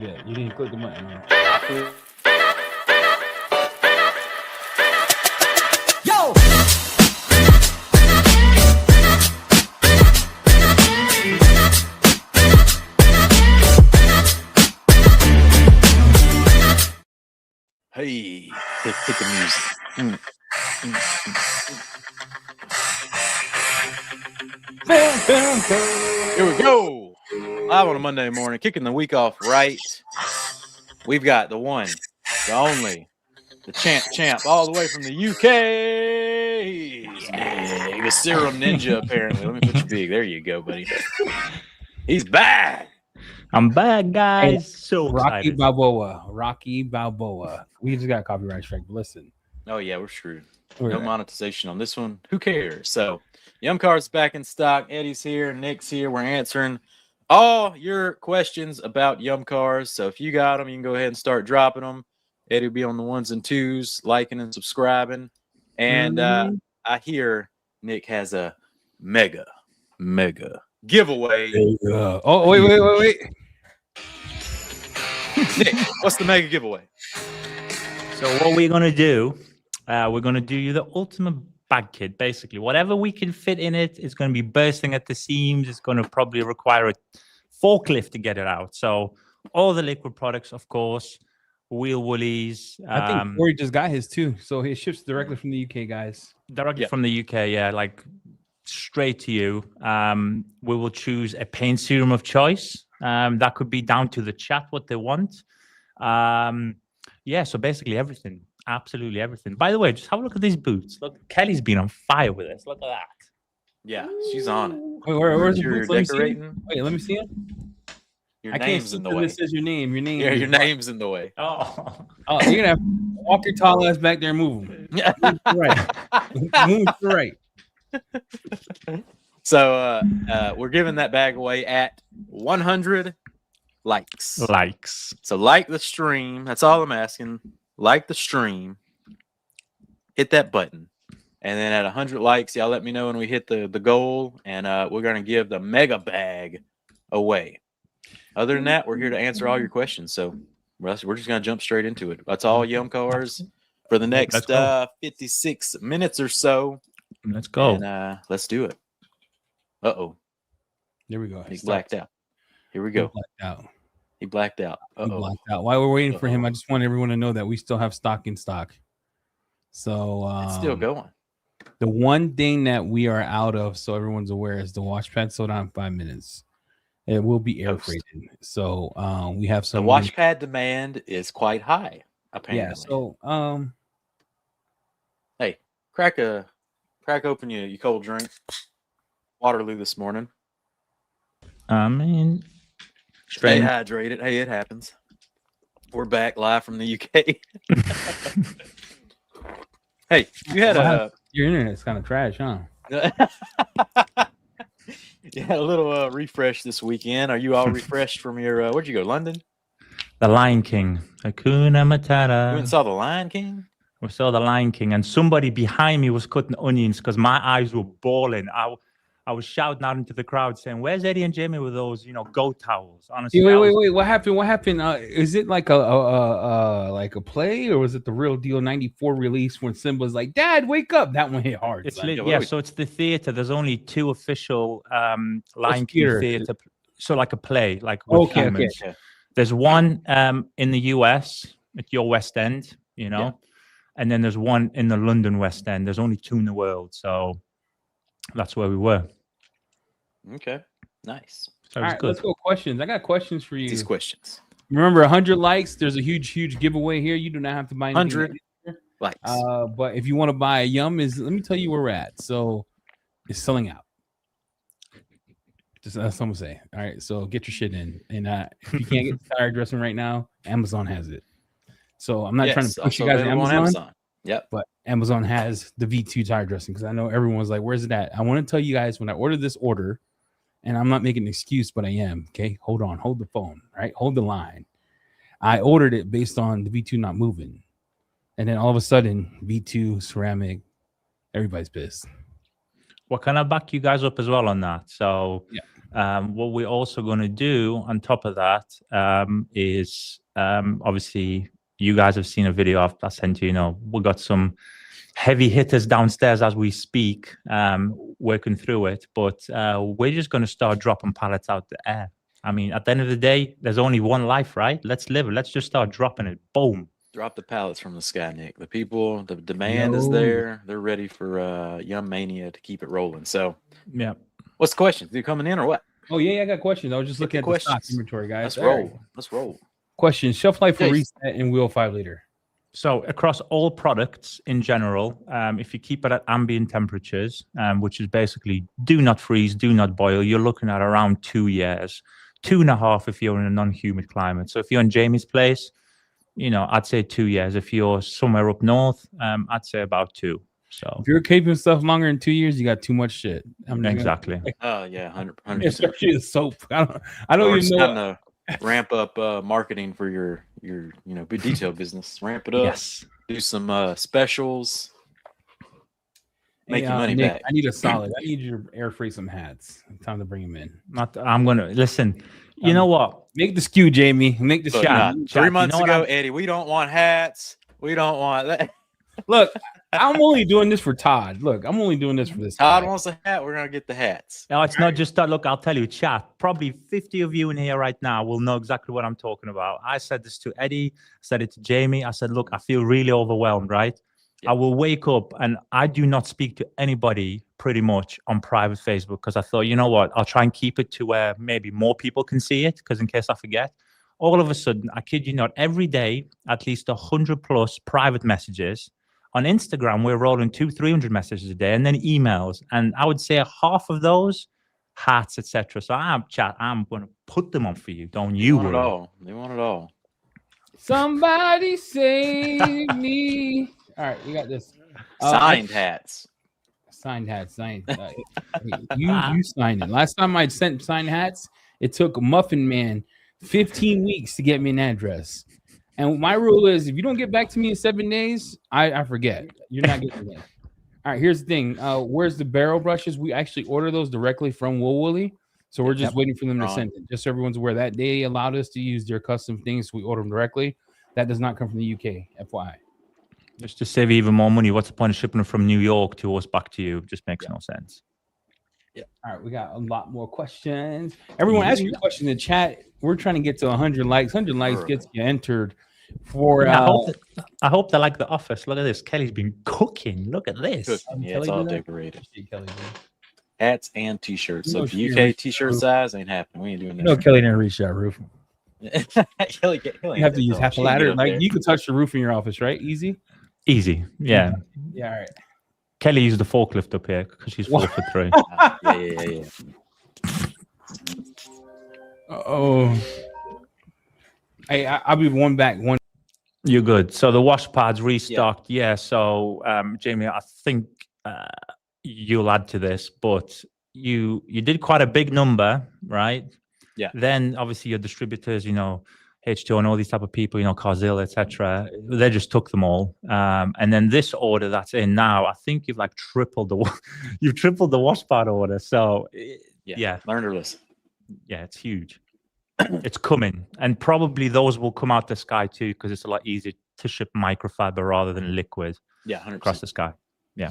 Yeah, you didn't click the button. No. Yo! Hey, hit the music. Here we go. Live on a Monday morning, kicking the week off right. We've got the one, the only, the champ, all the way from the UK. He's big. The Serum Ninja, apparently. Let me put you big. There you go, buddy. He's back. I'm back, guys. Hey, So Rocky excited. Balboa. We just got a copyright strike, but listen. Oh, yeah, we're screwed. We're No there. monetization on this one. Who cares? So, YumCars back in stock. Eddie's here. Nick's here. We're answering all your questions about YumCars. So, if you got them, you can go ahead and start dropping them. Eddie will be on the ones and twos, liking and subscribing. And I hear Nick has a mega giveaway. Oh, wait. Nick, what's the mega giveaway? So what we're gonna do, we're gonna do you the ultimate bag kit. Basically, whatever we can fit in it, it's gonna be bursting at the seams. It's gonna probably require a forklift to get it out. So all the liquid products, of course, wheel woolies. I think Corey just got his too, so it ships directly from the UK, guys. Directly from the UK, yeah, like straight to you. We will choose a paint serum of choice. That could be down to the chat what they want. Yeah, so basically everything, absolutely everything. By the way, just have a look at these boots. Look, Kelly's been on fire with this. Look at that. Yeah, she's on it. Wait, where's the You're boots? Let me see it. decorating. Wait, let me see it. Your I can't name's see in the till way. it says your name. Your name. Yeah, your name's in the way. Oh, Oh, you're gonna have to walk your tall ass back there and move him. Right. Move to right. So we're giving that bag away at 100 likes. likes. So like the stream. That's all I'm asking. Like the stream. Hit that button. And then at 100 likes, y'all let me know when we hit the goal. And we're going to give the mega bag away. Other than that, we're here to answer all your questions. So we're just going to jump straight into it. That's all YumCars for the next 56 minutes or so. Let's go. And let's do it. Uh-oh. There we go. He blacked out. Here we He go. blacked out. He blacked out. He Uh-oh. blacked out. While we're waiting for him, I just want everyone to know that we still have stock in stock. So It's still going. The one thing that we are out of, so everyone's aware, is the wash pad sold out in 5 minutes. It will be air freighted. So we have some. The wash pad demand is quite high, apparently. Yeah. So hey, crack open your cold drink. Waterloo this morning. I mean, Stay hydrated. Hey, it happens. We're back live from the UK. Hey, you had your internet's kind of trash, huh? you had a little refresh this weekend. Are you all refreshed from your where'd you go? London? The Lion King. Hakuna You went Matata. and saw the Lion King? We saw the Lion King, and somebody behind me was cutting onions because my eyes were bawling. I was shouting out into the crowd saying, "Where's Eddie and Jamie with those, goat towels?" Honestly, Wait. What happened? What happened? Is it like a play, or was it the real deal '94 release when Simba's like, "Dad, wake up"? That one hit hard. It's son. yeah. So it's the theater. There's only 2 official Lion King theater. So like a play, like with humans. Okay. There's one in the US at your West End, and then there's one in the London West End. There's only 2 in the world, so that's where we were. Okay. Nice. So All right, let's go questions. I got questions for you. These questions. Remember, 100 likes. There's a huge giveaway here. You do not have to buy anything. 100 likes. But if you want to buy a Yum, let me tell you where we're at. So it's selling out. Just that's what I'm gonna say. All right, so get your shit in. And if you can't get the tire dressing right now, Amazon has it. So I'm not trying to push you guys to Amazon. Yep. But Amazon has the V2 tire dressing because I know everyone was like, "Where's it at?" I want to tell you guys when I ordered this order, and I'm not making an excuse, but I am. Okay, hold on, hold the phone, right? Hold the line. I ordered it based on the V2 not moving, and then all of a sudden, V2 ceramic, everybody's pissed. Well, can I back you guys up as well on that? So What we're also going to do on top of that is obviously you guys have seen a video I sent you. You know, we got some heavy hitters downstairs as we speak, working through it. But we're just going to start dropping pallets out the air. I mean, at the end of the day, there's only one life, right? Let's live it. Let's just start dropping it. Boom. Drop the pallets from the sky, Nick. The people, the demand is there. They're ready for Yum Mania to keep it rolling. So, yeah. What's the question? Are you coming in or what? Oh yeah, I got questions. I was just looking at the stock inventory, guys. Let's roll. Question: Shelf life for reset and wheel 5 liter. So across all products in general, if you keep it at ambient temperatures, which is basically do not freeze, do not boil, you're looking at around 2 years, 2.5 if you're in a non-humid climate. So if you're in Jamie's place, you know, I'd say 2 years. If you're somewhere up north, I'd say about 2. So if you're keeping stuff longer than 2 years, you got too much shit. Exactly. Oh yeah, 100%. Especially the soap. I don't even know. Ramp up marketing for your detail business. Ramp it up. Yes. Do some specials. Make your money Nick, back. I need a solid. I need you to air freight some hats. Time to bring them in. I'm gonna listen. You know what? Make the skew, Jamie. Make the shot. 3 months ago, Eddie, we don't want hats. We don't want that. Look, I'm only doing this for Todd. Look, I'm only doing this for this. Todd wants a hat. We're gonna get the hats. No, it's not just that. Look, I'll tell you, chat. Probably 50 of you in here right now will know exactly what I'm talking about. I said this to Eddie. I said it to Jamie. I said, look, I feel really overwhelmed, right? Yep. I will wake up and I do not speak to anybody pretty much on private Facebook because I thought, you know what? I'll try and keep it to where maybe more people can see it because in case I forget. All of a sudden, I kid you not, every day, at least 100 plus private messages. On Instagram, we're rolling 200-300 messages a day and then emails. And I would say half of those, hats, etc. So I'm going to put them on for you. Don't you worry. They want it all. Somebody save me. All right, you got this. Signed hats. Signed hats. You signed it. Last time I sent signed hats, it took Muffin Man 15 weeks to get me an address. And my rule is if you don't get back to me in 7 days, I forget. You're not getting it. All right, here's the thing. Where's the barrel brushes? We actually order those directly from Woolly. So we're just waiting for them to send it. Just so everyone's aware that they allowed us to use their custom things. So we order them directly. That does not come from the UK, FYI. Just to save you even more money, what's the point of shipping them from New York to us back to you? Just makes no sense. Yeah. All right, we got a lot more questions. Everyone ask your question in the chat. We're trying to get to 100 likes. 100 likes gets you entered for. I hope they like The Office. Look at this. Kelly's been cooking. Look at this. Yeah, it's all decorated. Hats and t-shirts. So the UK t-shirt size ain't happening. We ain't doing that. No, Kelly didn't reach that roof. Kelly you have to use half a ladder. Like you can touch the roof in your office, right? Easy. Yeah. Yeah. All right. Kelly used the forklift up here because she's 4'3". Yeah. Oh. Hey, I'll be one back. You're good. So the wash pads restocked. Yeah. So Jamie, I think you'll add to this, but you did quite a big number, right? Yeah. Then obviously your distributors, H2 and all these type of people, Carzil, etc. They just took them all. And then this order that's in now, I think you've like tripled the wash pad order. So yeah. Learn to listen. Yeah, it's huge. It's coming, and probably those will come out the sky too because it's a lot easier to ship microfiber rather than liquid. Yeah, 100%. Across the sky. Yeah.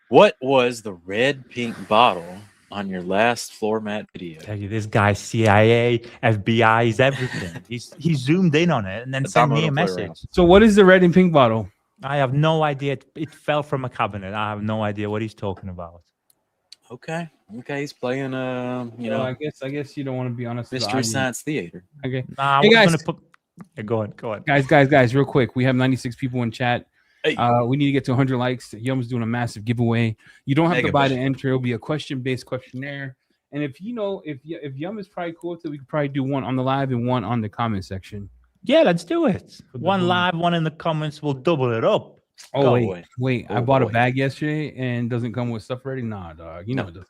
What was the red pink bottle on your last floor mat video? Tell you, this guy CIA, FBI, is everything. He zoomed in on it and then sent me a message. So what is the red and pink bottle? I have no idea. It fell from a cabinet. I have no idea what he's talking about. Okay, he's playing I guess you don't want to be honest. Mystery Science Theater. Okay. Nah, hey guys, go on. Guys, real quick. We have 96 people in chat. Hey. We need to get to 100 likes. Yum's doing a massive giveaway. You don't have to buy the entry. It'll be a question-based questionnaire. And if Yum is probably cool, so we could probably do one on the live and one on the comment section. Yeah, let's do it. One live, one in the comments. We'll double it up. Oh, wait. I bought a bag yesterday and it doesn't come with stuff ready. Nah, dog. It doesn't.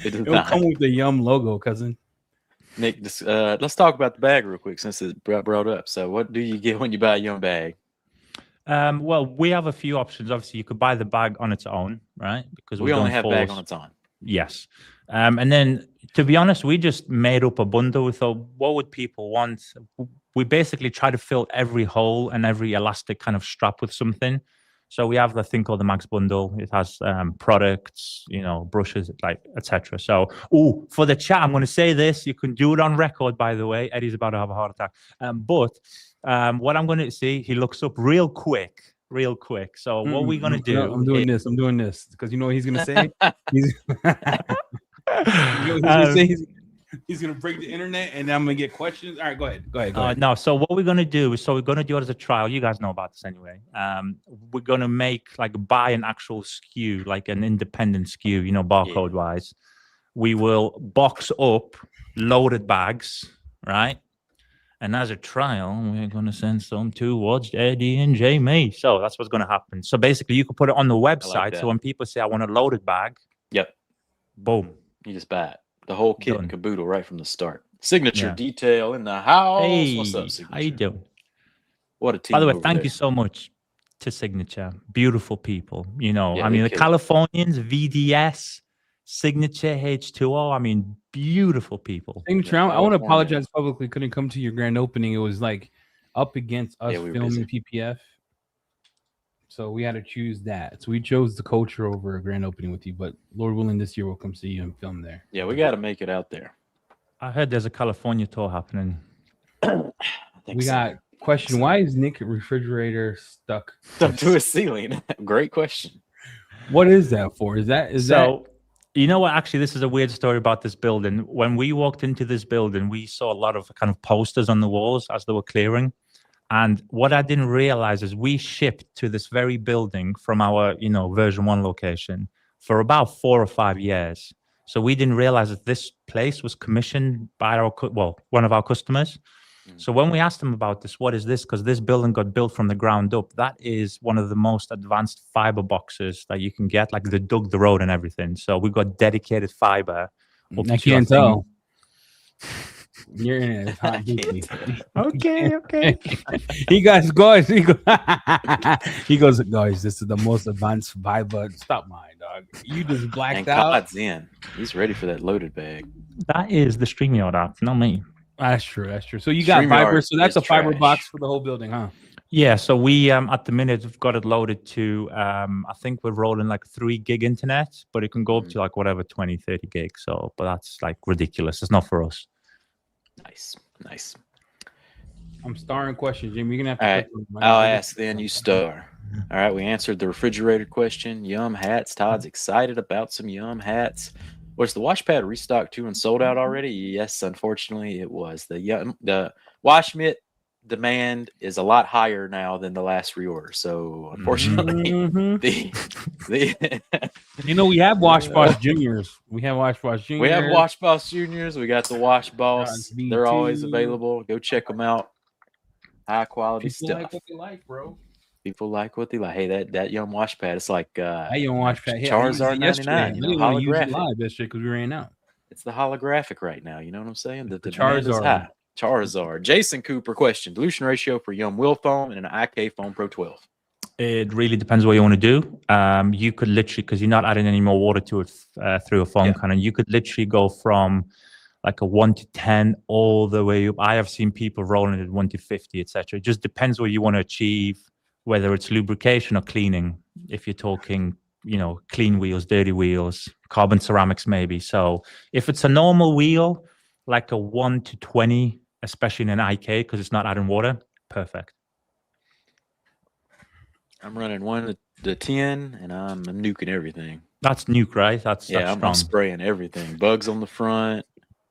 It'll come with the Yum logo, cousin. Nick, let's talk about the bag real quick since it brought up. So what do you get when you buy a Yum bag? Well, we have a few options. Obviously, you could buy the bag on its own, right? Because we only have bag on its own. Yes. And then, to be honest, we just made up a bundle. We thought, what would people want? We basically try to fill every hole and every elastic kind of strap with something. So we have the thing called the Max Bundle. It has products, brushes, like etc. So, for the chat, I'm going to say this. You can do it on record, by the way. Eddie's about to have a heart attack. But what I'm going to see, he looks up real quick. So what we're going to do? I'm doing this because you know what he's going to say. He's he's gonna break the internet, and I'm gonna get questions. All right, go ahead. No, so what we're gonna do is, we're gonna do it as a trial. You guys know about this anyway. We're gonna buy an actual SKU, like an independent SKU, barcode wise. We will box up loaded bags, right? And as a trial, we're gonna send some towards Eddie and Jamie. So that's what's gonna happen. So basically, you can put it on the website. So when people say, "I want a loaded bag," boom, you just buy it. The whole kit and caboodle right from the start. Signature detail in the house. Hey, what's up, Signature? How you doing? What a team. By the way, thank you so much to Signature. Beautiful people. The Californians, VDS, Signature, H2O. Beautiful people. Signature, I want to apologize publicly. Couldn't come to your grand opening. It was up against us filming PPF. So we had to choose that. So we chose the culture over a grand opening with you. But Lord willing, this year we'll come see you and film there. Yeah, we got to make it out there. I heard there's a California tour happening. We got question. Why is Nick refrigerator stuck to a ceiling? Great question. What is that for? Is that you know what? Actually, this is a weird story about this building. When we walked into this building, we saw a lot of kind of posters on the walls as they were clearing. And what I didn't realize is we shipped to this very building from our, version 1 location for about 4 or 5 years. So we didn't realize that this place was commissioned by one of our customers. So when we asked them about this, what is this? Because this building got built from the ground up. That is one of the most advanced fiber boxes that you can get, like they dug the road and everything. So we got dedicated fiber. I can't tell. You're in it. Okay. He goes, guys, this is the most advanced fiber. Stop mine, dog. You just blacked out. God's in. He's ready for that loaded bag. That is the StreamYard app, not me. That's true. So you got fiber. So that's a fiber box for the whole building, huh? Yeah. So we at the minute we've got it loaded to I think we're rolling 3 gig internet, but it can go up to 20, 30 gigs. So, but that's ridiculous. It's not for us. Nice. I'm starring questions, Jimmy. You're gonna have to. All right. I'll ask then. You star. All right. We answered the refrigerator question. Yum hats. Todd's excited about some Yum hats. Was the wash pad restocked too and sold out already? Yes, unfortunately, it was. The wash mitt demand is a lot higher now than the last reorder. So unfortunately, we have Wash Boss Juniors. We have Wash Boss Juniors. We have Wash Boss Juniors. We got the Wash Boss. They're always available. Go check them out. High quality stuff. Like what they like, bro. People like what they like. Hey, that Yum wash pad. It's like that Yum wash pad. Charizard 99. Holographic. Live yesterday because we ran out. It's the holographic right now. You know what I'm saying? The Charizard. Charizard. Jason Cooper question: dilution ratio for Yum Will foam and an IK Foam Pro 12. It really depends what you want to do. You could literally, because you're not adding any more water to it through a foam cannon, you could literally go from a 1 to 10 all the way up. I have seen people rolling it 1 to 50, etc. It just depends what you want to achieve, whether it's lubrication or cleaning. If you're talking, clean wheels, dirty wheels, carbon ceramics maybe. So if it's a normal wheel, like a 1 to 20, especially in an IK, because it's not adding water, perfect. I'm running 1 to 10, and I'm nuking everything. That's nuke, right? That's I'm spraying everything. Bugs on the front,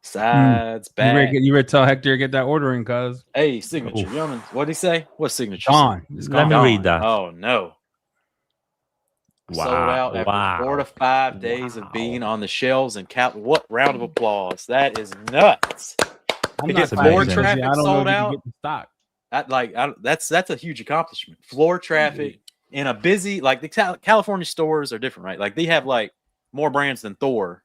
sides, back. You ready to tell Hector to get that order in, cuz? Hey, Signature. What'd he say? What Signature? Gone. Let me read that. Oh, no. Wow. Sold out after 4 to 5 days of being on the shelves and what round of applause. That is nuts. To get floor traffic sold out. Stock. That's a huge accomplishment. Floor traffic in a busy, the California stores are different, right? They have more brands than Thor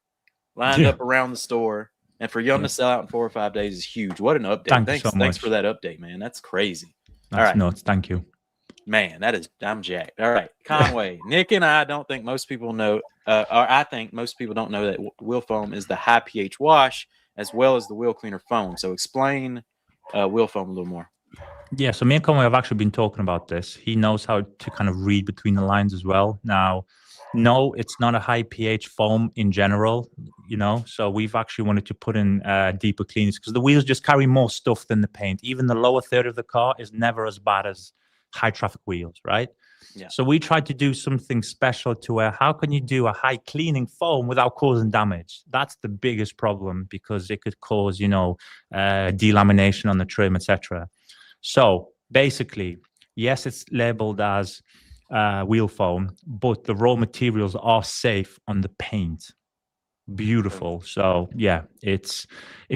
lined up around the store. And for Yum to sell out in 4 or 5 days is huge. What an update. Thanks for that update, man. That's crazy. That's nuts. Thank you. Man, I'm jacked. All right, Conway, Nick, and I don't think most people know, or I think most people don't know that wheel foam is the high pH wash as well as the wheel cleaner foam. So explain wheel foam a little more. Yeah, so me and Conway have actually been talking about this. He knows how to kind of read between the lines as well. Now, no, it's not a high pH foam in general, so we've actually wanted to put in deeper cleaners because the wheels just carry more stuff than the paint. Even the lower third of the car is never as bad as high traffic wheels, right? Yeah. So we tried to do something special to where how can you do a high cleaning foam without causing damage? That's the biggest problem because it could cause, delamination on the trim, etc. So basically, yes, it's labeled as wheel foam, but the raw materials are safe on the paint. Beautiful. So yeah, it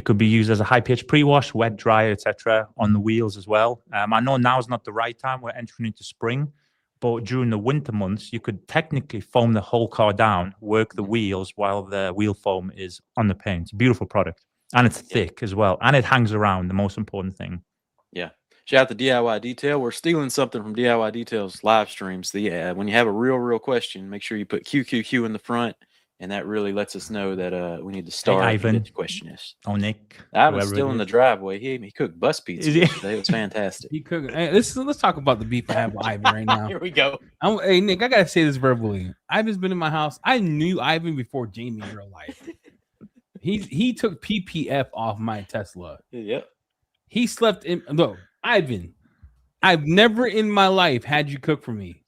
could be used as a high pH pre-wash, wet dry, etc. on the wheels as well. I know now is not the right time. We're entering into spring, but during the winter months, you could technically foam the whole car down, work the wheels while the wheel foam is on the paint. It's a beautiful product, and it's thick as well, and it hangs around. The most important thing. Yeah. Shout out to DIY Detail. We're stealing something from DIY Detail's live streams. When you have a real question, make sure you put QQQ in the front, and that really lets us know that we need to start. Hey, Ivan. What the question is. Oh, Nick. Ivan's still in the driveway. He cooked bus pizza yesterday. It was fantastic. He cooked. Hey, let's talk about the beef I have with Ivan right now. Here we go. Hey, Nick, I gotta say this verbally. Ivan's been in my house. I knew Ivan before Jamie in real life. He took PPF off my Tesla. Yep. He slept in. Look, Ivan, I've never in my life had you cook for me.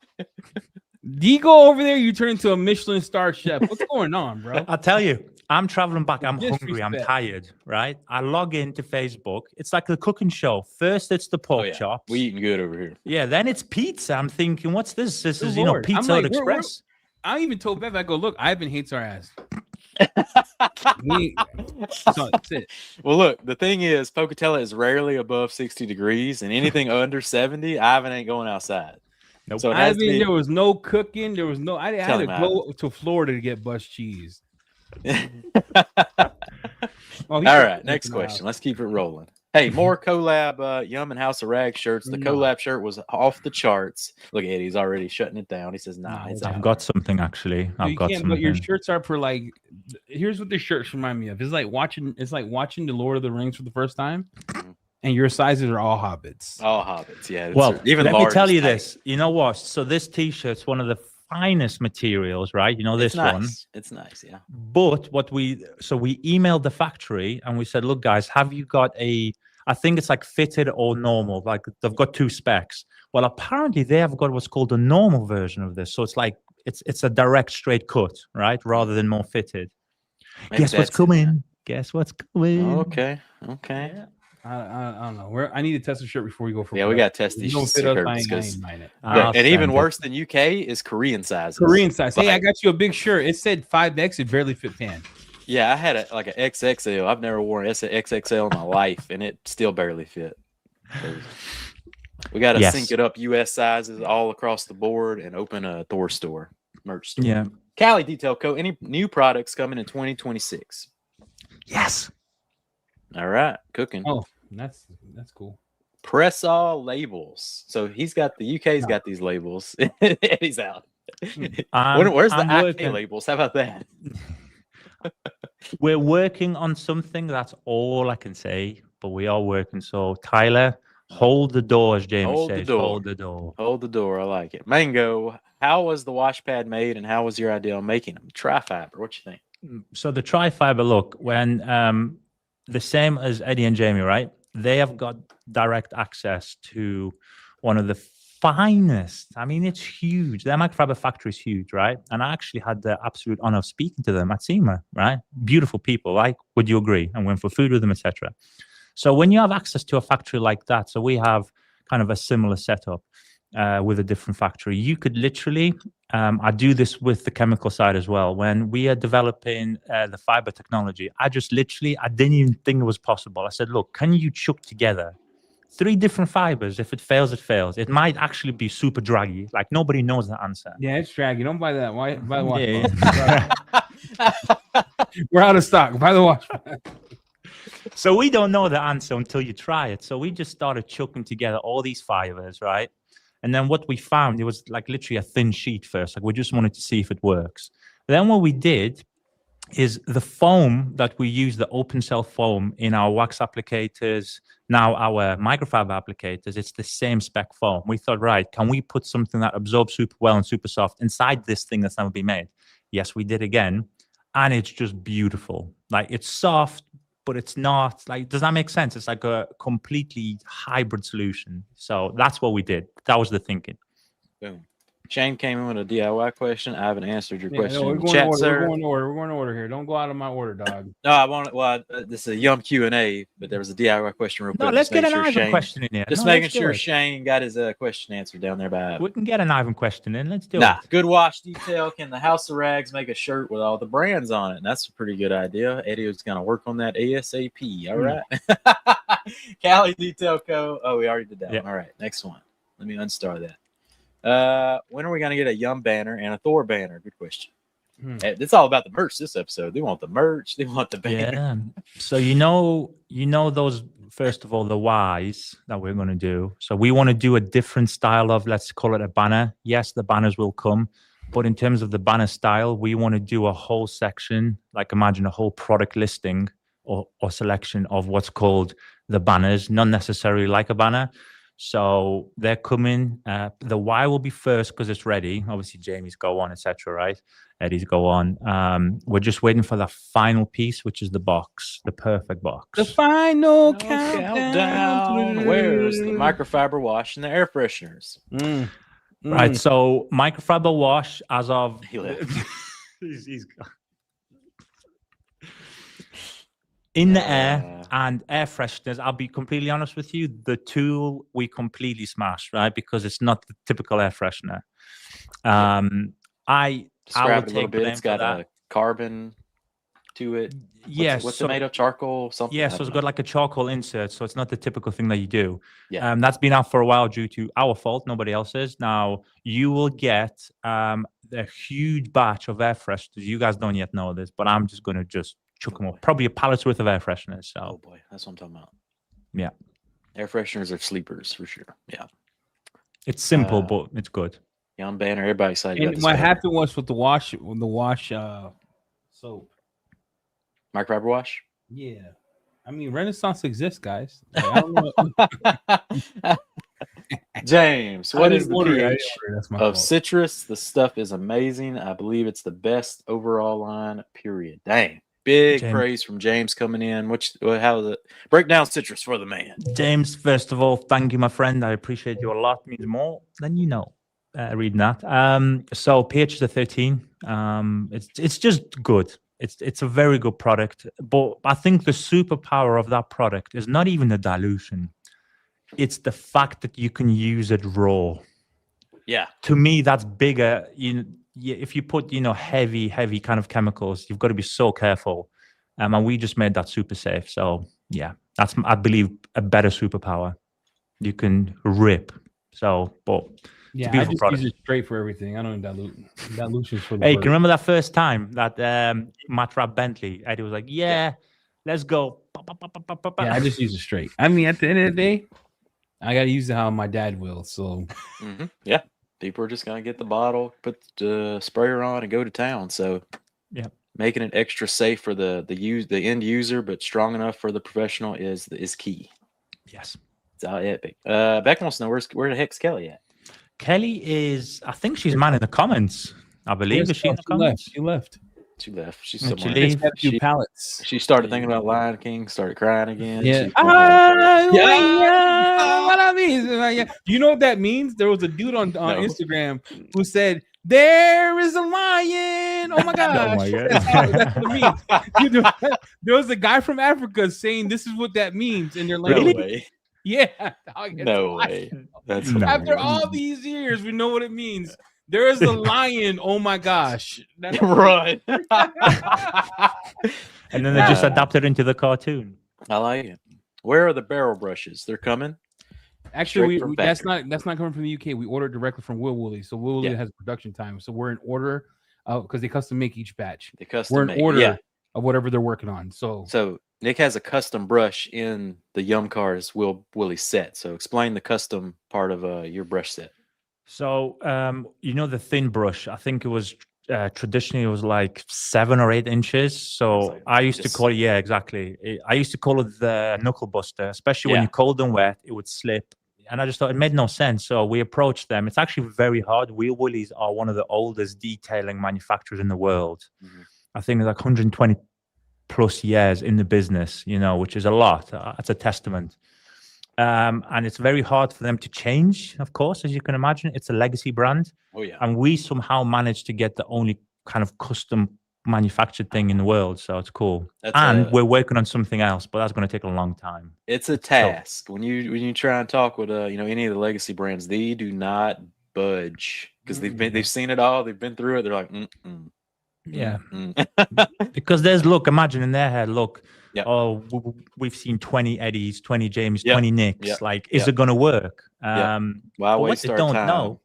You go over there, you turn into a Michelin star chef. What's going on, bro? I'll tell you, I'm traveling back. I'm Disrespect. hungry. I'm tired, right? I log into Facebook. It's like a cooking show. First, it's the pork chops. We eating good over here. Yeah, then it's pizza. I'm thinking, what's this? This is, Lord. Pizza Hut Express. I even told Bev, I go, look, Ivan hates our ass. So that's it. Well, look, the thing is, Pocatello is rarely above 60 degrees, and anything under 70, Ivan ain't going outside. Nope. So there was no cooking. There was no. I had to Ivan. go to Florida to get bus cheese. All right, next question. Let's keep it rolling. Hey, more collab Yum and House of Rags shirts. The collab shirt was off the charts. Look at Eddie's already shutting it down. He says, "Nah, it's I've got something actually. I've got something. But your shirts are for like. Here's what the shirts remind me of. It's like watching the Lord of the Rings for the first time, and your sizes are all hobbits. All hobbits, yeah. Well, even let me tell you tight. this. You know what? So this T-shirt's one of the finest materials, right? This one. It's nice, yeah. But we emailed the factory and we said, look, guys, have you got I think it's like fitted or normal. Like they've got two specs. Well, apparently they have got what's called a normal version of this. So it's like it's a direct straight cut, right? Rather than more fitted. Maybe Guess what's coming? Guess what's coming? Okay. Yeah. I don't know. I need to test the shirt before we go for. Yeah, we got to test these shirts. And even worse than UK is Korean sizes. Korean size. Hey, I got you a big shirt. It said 5X. It barely fit pan. Yeah, I had an XXL. I've never worn an XXL in my life, and it still barely fit. We got to sync it up US sizes all across the board and open a Thor store, merch store. Yeah. Cali Detail Co. Any new products coming in 2026? Yes. All right, cooking. Oh, that's cool. Press all labels. So he's got the UK's got these labels. He's out. Where's the UK labels? How about that? We're working on something. That's all I can say. But we are working. So Tyler, hold the door, as Jamie says. Hold the door. Hold the door. I like it. Mango, how was the wash pad made, and how was your idea on making them? Tri-fiber. What you think? So the tri-fiber, look, when the same as Eddie and Jamie, right? They have got direct access to one of the finest. I mean, it's huge. Their microfiber factory is huge, right? And I actually had the absolute honor of speaking to them at SEMA, right? Beautiful people, like, would you agree? And went for food with them, etc. So when you have access to a factory like that, so we have kind of a similar setup with a different factory. You could literally, I do this with the chemical side as well. When we are developing the fiber technology, I didn't even think it was possible. I said, look, can you chuck together 3 different fibers? If it fails, it fails. It might actually be super draggy. Like nobody knows the answer. Yeah, it's draggy. Don't buy that. Why buy the wash? Yeah. We're out of stock. Buy the wash. So we don't know the answer until you try it. So we just started chucking together all these fibers, right? And then what we found, it was like literally a thin sheet first. Like we just wanted to see if it works. Then what we did is the foam that we use, the open cell foam in our wax applicators, now our microfiber applicators, it's the same spec foam. We thought, right, can we put something that absorbs super well and super soft inside this thing that's never been made? Yes, we did again. And it's just beautiful. Like it's soft, but it's not like, does that make sense? It's like a completely hybrid solution. So that's what we did. That was the thinking. Boom. Shane came in with a DIY question. I haven't answered your question. No, we're in the going chat, to order. sir. We're going to order. We're going to order here. Don't go out of my order, dog. No, I want. Well, this is a Yum Q&A, but there was a DIY question real quick. No, let's get an sure Ivan question in here. Just No, making let's do sure it. Shane got his question answered down there by. We can get an Ivan question in. Let's do Nah, it. good wash detail. Can the House of Rags make a shirt with all the brands on it? And that's a pretty good idea. Eddie was going to work on that ASAP. All right. Cali Detail Co. Oh, we already did that one. All right. Next one. Let me unstar that. When are we going to get a Yum banner and a Thor banner? Good question. It's all about the merch this episode. They want the merch. They want the banner. Yeah. So you know those, first of all, the Ys that we're going to do. So we want to do a different style of, let's call it a banner. Yes, the banners will come, but in terms of the banner style, we want to do a whole section, like imagine a whole product listing or selection of what's called the banners, not necessarily like a banner. So they're coming. The Y will be first because it's ready. Obviously, Jamie's go on, etc. Right? Eddie's go on. We're just waiting for the final piece, which is the box, the perfect box. The final countdown. Where's the microfiber wash and the air fresheners? Right. So microfiber wash as of He left. he's in the air and air fresheners. I'll be completely honest with you. The tool we completely smashed, right? Because it's not the typical air freshener. I Describe will it a little take bit. blame It's for got that. a carbon to it. Yes. What's it made of? Charcoal? Something? Yes, so it's got like a charcoal insert, so it's not the typical thing that you do. Yeah. That's been out for a while due to our fault, nobody else's. Now you will get a huge batch of air fresheners. You guys don't yet know this, but I'm just going to just chuck them up. Probably a pallet's worth of air fresheners. So. Oh boy, that's what I'm talking about. Yeah. Air fresheners are sleepers for sure. Yeah. It's simple, but it's good. Yum banner. Everybody excited about And this what banner. happened was with the wash soap. Microfiber wash? Yeah. I mean, Renaissance exists, guys. Like, I don't know. James, what is the pH That's my of fault. citrus? The stuff is amazing. I believe it's the best overall line, period. Dang. Big James. praise from James coming in. How is it? Break down citrus for the man. James, first of all, thank you, my friend. I appreciate you a lot. It means more than you know. Reading that. So pH is a 13. It's just good. It's a very good product. But I think the superpower of that product is not even the dilution. It's the fact that you can use it raw. Yeah. To me, that's bigger. If you put heavy kind of chemicals, you've got to be so careful. And we just made that super safe. So yeah, that's, I believe, a better superpower. You can rip. So, but Yeah, I beautiful just product. use it straight for everything. I don't dilute. Dilution's for the Hey, bird. can you remember that first time that Matt Rapp Bentley, Eddie was like, yeah, let's go. Yeah, I just use it straight. I mean, at the end of the day, I gotta use it how my dad will. So Yeah. People are just gonna get the bottle, put the sprayer on, and go to town. So yeah, making it extra safe for the end user, but strong enough for the professional is key. Yes. It's epic. Beck wants to know where the heck's Kelly at? Kelly is, I think she's man in the comments. I believe. Is she in the comments? She left. She left. She's Did she somewhere. leave? Just had a few pallets. She started thinking about Lion King, started crying again. Yeah. She's going What I mean? You know what that means? There was a dude on Instagram who said, "There is a lion." Oh my gosh. my God. That's what it means. There was a guy from Africa saying this is what that means. And they're like, No way. yeah. Dog, it's No a way. lion. That's No. After hilarious. all these years, we know what it means. There is a lion. Oh my gosh. That's Run. And then they just adapted into the cartoon. I like it. Where are the barrel brushes? They're coming. Actually, Straight from that's factory. not coming from the UK. We ordered directly from Will Woolley. So Will Woolley Yeah. has production time. So we're in order because they custom make each batch. They custom We're in make. order Yeah. of whatever they're working on. So So Nick has a custom brush in the YumCars Willie set. So explain the custom part of your brush set. So, the thin brush, I think it was traditionally it was like 7 or 8 inches. So like I used to just- call it, yeah, exactly. I used to call it the knuckle buster, especially when Yeah. you're cold and wet, it would slip. And I just thought it made no sense. So we approached them. It's actually very hard. Wheel Woolies are one of the oldest detailing manufacturers in the world. Mhm. I think it's like 120 plus years in the business, which is a lot. That's a testament. And it's very hard for them to change, of course, as you can imagine. It's a legacy brand. Oh yeah. And we somehow managed to get the only kind of custom manufactured thing in the world. So it's cool. We're working on something else, but that's going to take a long time. It's a task. When you try and talk with any of the legacy brands, they do not budge because they've seen it all. They've been through it. They're like, Yeah. mm-mm. Because imagine in their head, look, Yep. we've seen 20 Eddies, 20 James, Yep. 20 Nicks. Yep. Like, is Yep. it going to work? Why but what waste they our don't time? know,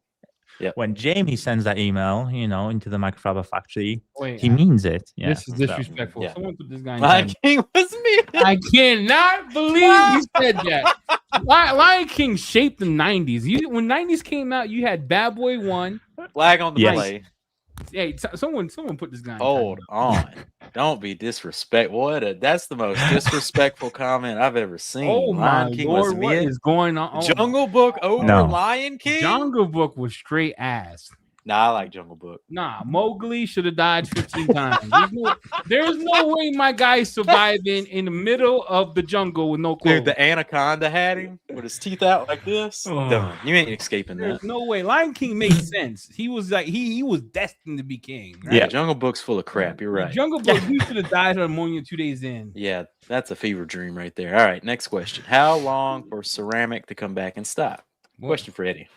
Yep. when Jamie sends that email, into the microfiber factory, Wait, he means it. Yeah. this is disrespectful. Yeah. Someone put this guy in Lion time. King was me. I cannot believe you said that. Lion King shaped the 90s. When 90s came out, you had Bad Boy 1. Flag on the Yes. play. Hey, someone put this guy in Hold time. on. Don't be disrespectful. That's the most disrespectful comment I've ever seen. Oh my Lion King was Lord, what me. is going on? Oh, Jungle Book over No. Lion King? Jungle Book was straight ass. Nah, I like Jungle Book. Nah, Mowgli should have died 15 times. There's no way my guy surviving in the middle of the jungle with no clothes. Dude, the anaconda had him with his teeth out like this. Oh. Done. You ain't escaping There's that. no way. Lion King made sense. He was like he was destined to be king. Right? Yeah, Jungle Book's full of crap. You're right. Jungle Book, he should have died of pneumonia 2 days in. Yeah, that's a fever dream right there. All right, next question. How long for ceramic to come back in stock? Question for Eddie.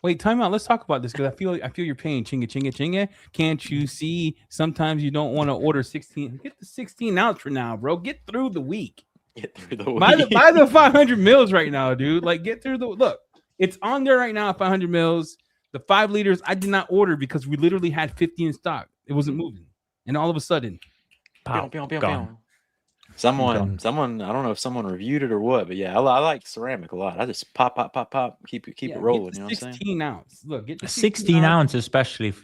Wait, time out. Let's talk about this because I feel your pain. Chinga, chinga, chinga. Can't you see? Sometimes you don't want to order 16. Get the 16 ounce for now, bro. Get through the week. Get through the Buy week. the 500 mils right now, dude. Like, get through the look. It's on there right now. 500 mils. The 5 liters. I did not order because we literally had 50 in stock. It wasn't moving, and all of a sudden, Pew, pew, pew, gone. pew. Someone, I don't know if someone reviewed it or what, but yeah, I like ceramic a lot. I just pop, keep it rolling. You know what I'm saying? 16 ounce. Look, get the 16 ounce, especially for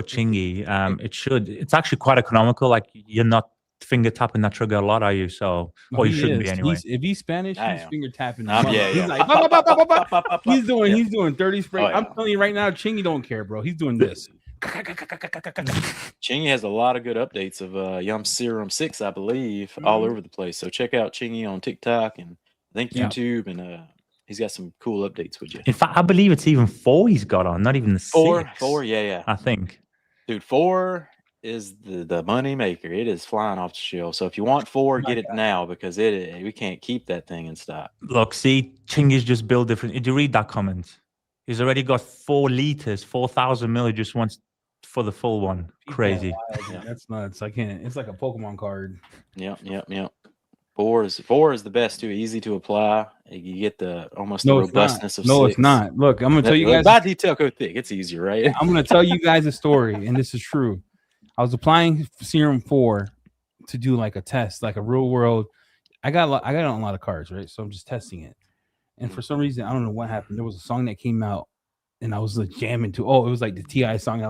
chingy. It's actually quite economical. Like, you're not finger tapping that trigger a lot, are you? So, or you shouldn't be anyway. If he's Spanish, I he's am. finger tapping. Yeah. He's like, "Pop, pop, pop, pop, pop, pop." He's Yeah. doing 30 spray. Oh, yeah. I'm telling you right now, Chingy don't care, bro. He's doing this. Chingy has a lot of good updates of Yum Serum 6, I believe, all over the place. So check out Chingy on TikTok and I think Yeah. YouTube, and he's got some cool updates with you. In fact, I believe it's even 4 he's got on, not even the 6. Four, yeah. I think. Dude, 4 is the money maker. It is flying off the shelf. So if you want 4, get it now because we can't keep that thing in stock. Look, see, Chingy's just built different. Did you read that comment? He's already got 4 liters, 4,000 mil. He just wants for the full one. Crazy. Yeah, that's nuts. I can't. It's like a Pokemon card. Yep. 4 is the best too. Easy to apply. You get the robustness of 6. No, it's not. Look, I'm gonna tell you guys. By detail code thick. It's easier, right? I'm gonna tell you guys a story, and this is true. I was applying Serum 4 to do like a test, like a real world. I got on a lot of cards, right? So I'm just testing it, and for some reason, I don't know what happened. There was a song that came out, and I was like jamming to. Oh, it was like the Ti song.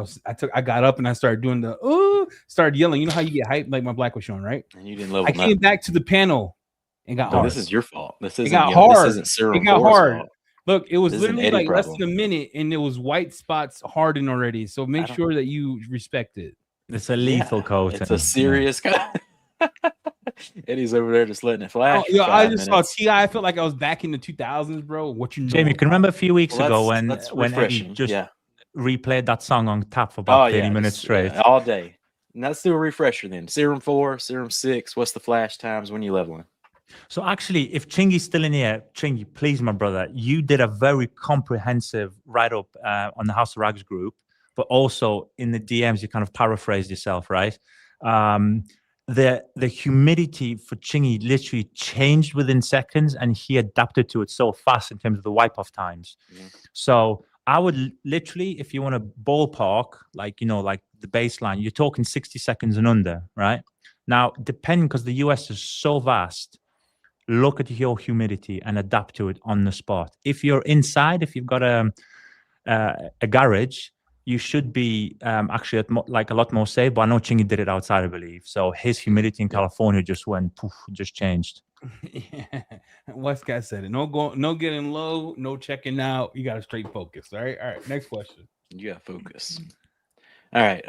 I got up and I started doing started yelling. You know how you get hyped, like my black was showing, right? And you didn't level I came up. back to the panel and got No, hard. this is your fault. This isn't. got hard. This isn't Serum It got 4's hard. fault. Look, it was This is an literally Eddie like less problem. than a minute, and it was white spots hardened already. So make sure that you respect it. It's a lethal coating. It's a serious guy. Eddie's over there just letting it flash. Oh, yeah, for I 5 just minutes. saw Ti. I felt like I was back in the 2000s, bro. What you know? Jamie, can you remember a few weeks Well, ago that's when Eddie refreshing. just Yeah. replayed that song on tap for about 30 minutes just, straight? all day. And let's do a refresher then. Serum 4, Serum 6. What's the flash times when you're leveling? So actually, if Chingy's still in here, Chingy, please, my brother, you did a very comprehensive write-up on the House of Rags group, but also in the DMs, you kind of paraphrased yourself, right? The humidity for Chingy literally changed within seconds, and he adapted to it so fast in terms of the wipe-off times. Yeah. So I would literally, if you want to ballpark, like the baseline, you're talking 60 seconds and under, right? Now, depending, because the US is so vast, look at your humidity and adapt to it on the spot. If you're inside, if you've got a a garage, you should be actually like a lot more safe. But I know Chingy did it outside, I believe. So his humidity in California just went poof, just changed. Yeah. West guy said it. No getting low, no checking out. You got to straight focus. All right. Next question. You got focus. All right.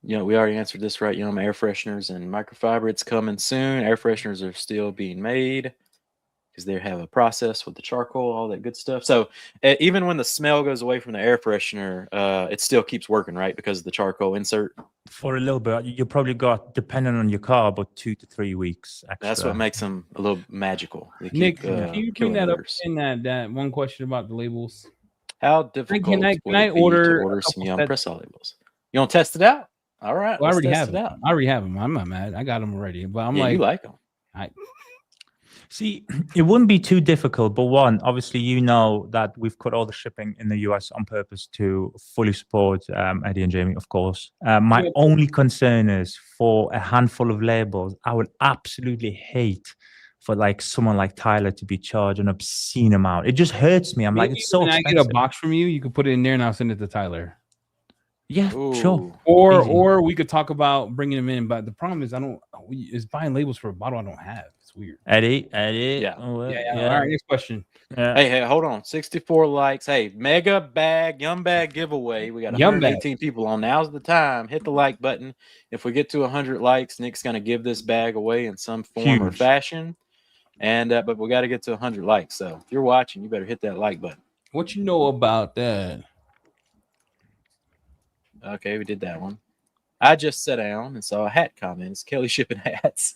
We already answered this, right? Air fresheners and microfiber. It's coming soon. Air fresheners are still being made because they have a process with the charcoal, all that good stuff. So even when the smell goes away from the air freshener, it still keeps working, right? Because of the charcoal insert. For a little bit, you probably got, depending on your car, about 2 to 3 weeks extra. That's what makes them a little magical. They Nick, keep, can you bring that up in that one question about the labels? How difficult would it be to order some Yum press all labels? You want to test it out? All right, well, I already have them. I'm not mad. I got them already, but I'm you like them. See, it wouldn't be too difficult, but one, obviously, you know that we've cut all the shipping in the US on purpose to fully support Eddie and Jamie, of course. My only concern is for a handful of labels, I would absolutely hate for like someone like Tyler to be charged an obscene amount. It just hurts me. I'm like, it's so expensive. I get a box from you, you can put it in there and I'll send it to Tyler. Yeah, sure. Or we could talk about bringing them in, but the problem is is buying labels for a bottle I don't have. It's weird. Eddie. Yeah. All right, next question. Yeah. Hey, hold on. 64 likes. Hey, mega bag, Yum bag giveaway. We got 118 people on. Now's the time. Hit the like button. If we get to 100 likes, Nick's gonna give this bag away in some form or fashion. And but we got to get to 100 likes. So if you're watching, you better hit that like button. What you know about that? Okay, we did that one. I just sat down and saw a hat comment. Is Kelly shipping hats?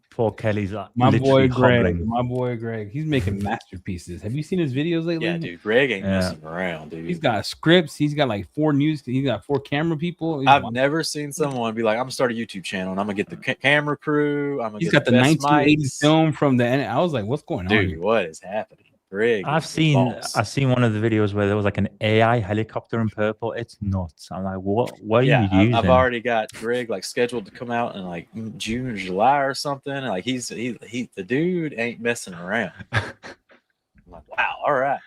Poor Kelly's my boy Greg. He's making masterpieces. Have you seen his videos lately? Yeah, dude. Greg ain't messing around, dude. He's got scripts. He's got like 4 news. He's got 4 camera people. I've never seen someone be like, "I'm gonna start a YouTube channel and I'm gonna get the camera crew. He's got the 1980s film from the end." I was like, "What's going on, dude? What is happening?" Greg, I've seen one of the videos where there was like an AI helicopter in purple. It's nuts. I'm like, what are you using? I've already got Greg like scheduled to come out in like June or July or something. Like he's the dude ain't messing around. I'm like, wow, all right.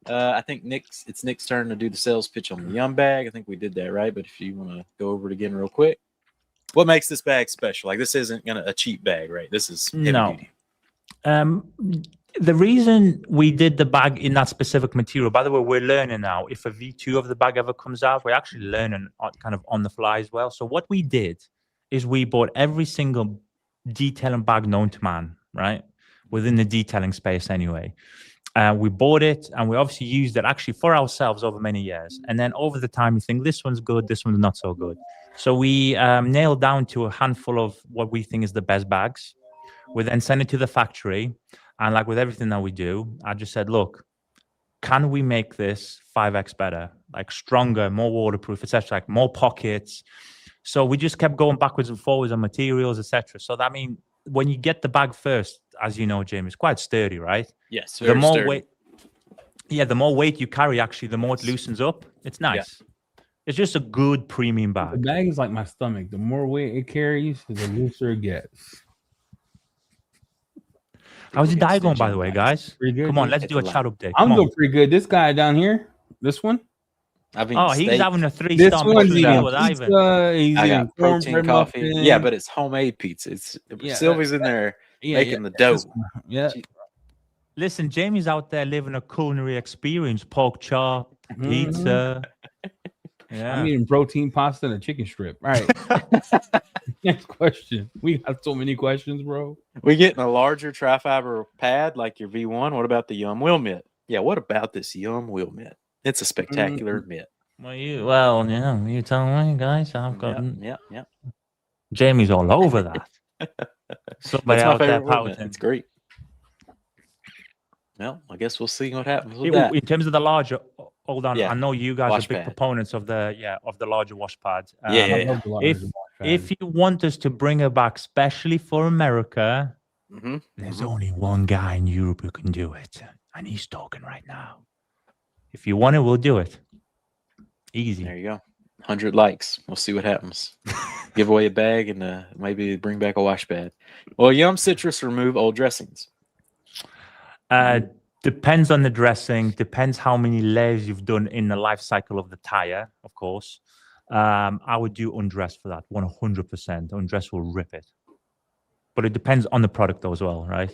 I think it's Nick's turn to do the sales pitch on the Yum bag. I think we did that right, but if you want to go over it again real quick, what makes this bag special? Like this isn't a cheap bag, right? This is heavy duty. The reason we did the bag in that specific material, by the way, we're learning now. If a V2 of the bag ever comes out, we're actually learning kind of on the fly as well. So what we did is we bought every single detailing bag known to man, right? Within the detailing space anyway. We bought it and we obviously used it actually for ourselves over many years. And then over the time, you think this one's good, this one's not so good. So we nailed down to a handful of what we think is the best bags. We then sent it to the factory. And like with everything that we do, I just said, look, can we make this 5x better, like stronger, more waterproof, etc., like more pockets? So we just kept going backwards and forwards on materials, etc. So that means when you get the bag first, as you know, James, it's quite sturdy, right? Yes. The more sturdy. The more weight you carry, actually, the more it loosens up. It's nice. Yeah. It's just a good premium bag. The bag is like my stomach. The more weight it carries, the looser it gets. How's your diet going, by the way, guys? Pretty good. Come on, let's do a chat update. I'm doing pretty good. This guy down here, this one. He's having a 3-star meal with Ivan. I got protein coffee. Yeah, but it's homemade pizza. Sylvie's in there making the dough. Yeah. Listen, Jamie's out there living a culinary experience. Pork chop, pizza. Yeah. I'm eating protein pasta and a chicken strip. All right. Next question. We got so many questions, bro. We getting a larger tri-fiber pad like your V1. What about the Yum wheel mitt? Yeah, what about this Yum wheel mitt? It's a spectacular mitt. You tell me, guys. I've got. Yeah. Jamie's all over that. Somebody out there pouting. It's great. Well, I guess we'll see what happens with that. In terms of the larger, hold on. Yeah. I know you guys wash are big pad. proponents of the larger wash pads. If you want us to bring it back, especially for America, there's only one guy in Europe who can do it, and he's talking right now. If you want it, we'll do it. Easy. There you go. 100 likes. We'll see what happens. Give away a bag and maybe bring back a wash pad. Well, Yum Citrus remove old dressings. Depends on the dressing. Depends how many layers you've done in the life cycle of the tire, of course. I would do undress for that 100%. Undress will rip it. But it depends on the product though as well, right?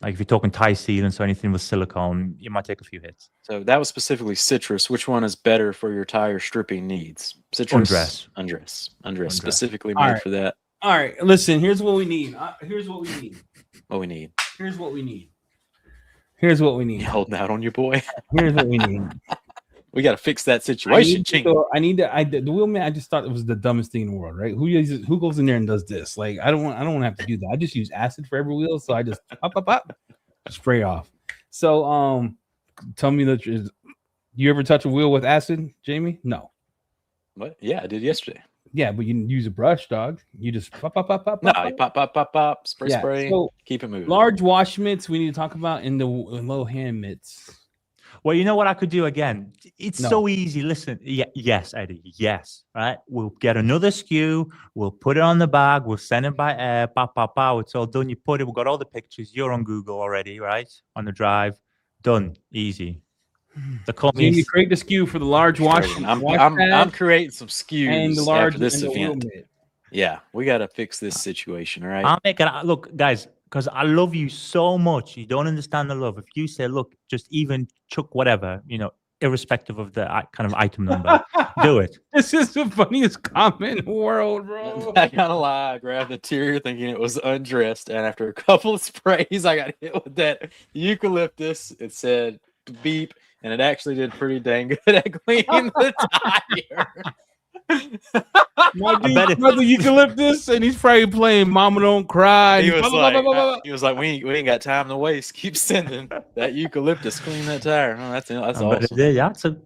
Like if you're talking tire sealants or anything with silicone, you might take a few hits. So that was specifically citrus. Which one is better for your tire stripping needs? Citrus, undress, specifically made for that. All right, listen. Here's what we need. What we need. Here's what we need. Here's what we need. You holding out on your boy? Here's what we need. We got to fix that situation. The wheelman. I just thought it was the dumbest thing in the world, right? Who goes in there and does this? Like, I don't want to have to do that. I just use acid for every wheel, so I just pop, spray off. So, tell me that you ever touch a wheel with acid, Jamie? No. What? Yeah, I did yesterday. Yeah, but you didn't use a brush, dog. You just pop. No, you pop, spray. So keep it moving. Large wash mitts we need to talk about, and the low hand mitts. Well, you know what I could do again? It's so easy. Listen, yes, Eddie, yes, right? We'll get another SKU. We'll put it on the bag. We'll send it by air. It's all done. You put it. We've got all the pictures. You're on Google already, right? On the drive. Done. Easy. You create the SKU for the large wash. I'm creating some SKUs and the large after this event. Yeah, we got to fix this situation, all right? I'll make it. Look, guys, because I love you so much. You don't understand the love. If you say, look, just even chuck whatever, irrespective of the kind of item number, do it. This is the funniest comment in the world, bro. I gotta lie. I grabbed the interior thinking it was undressed, and after a couple of sprays, I got hit with that eucalyptus. It said beep, and it actually did pretty dang good at cleaning the tire. My dude, brother eucalyptus, and he's probably playing "Mama Don't Cry." He was like, we ain't got time to waste. Keep sending that eucalyptus, clean that tire. Oh, that's awesome. Yeah, it's a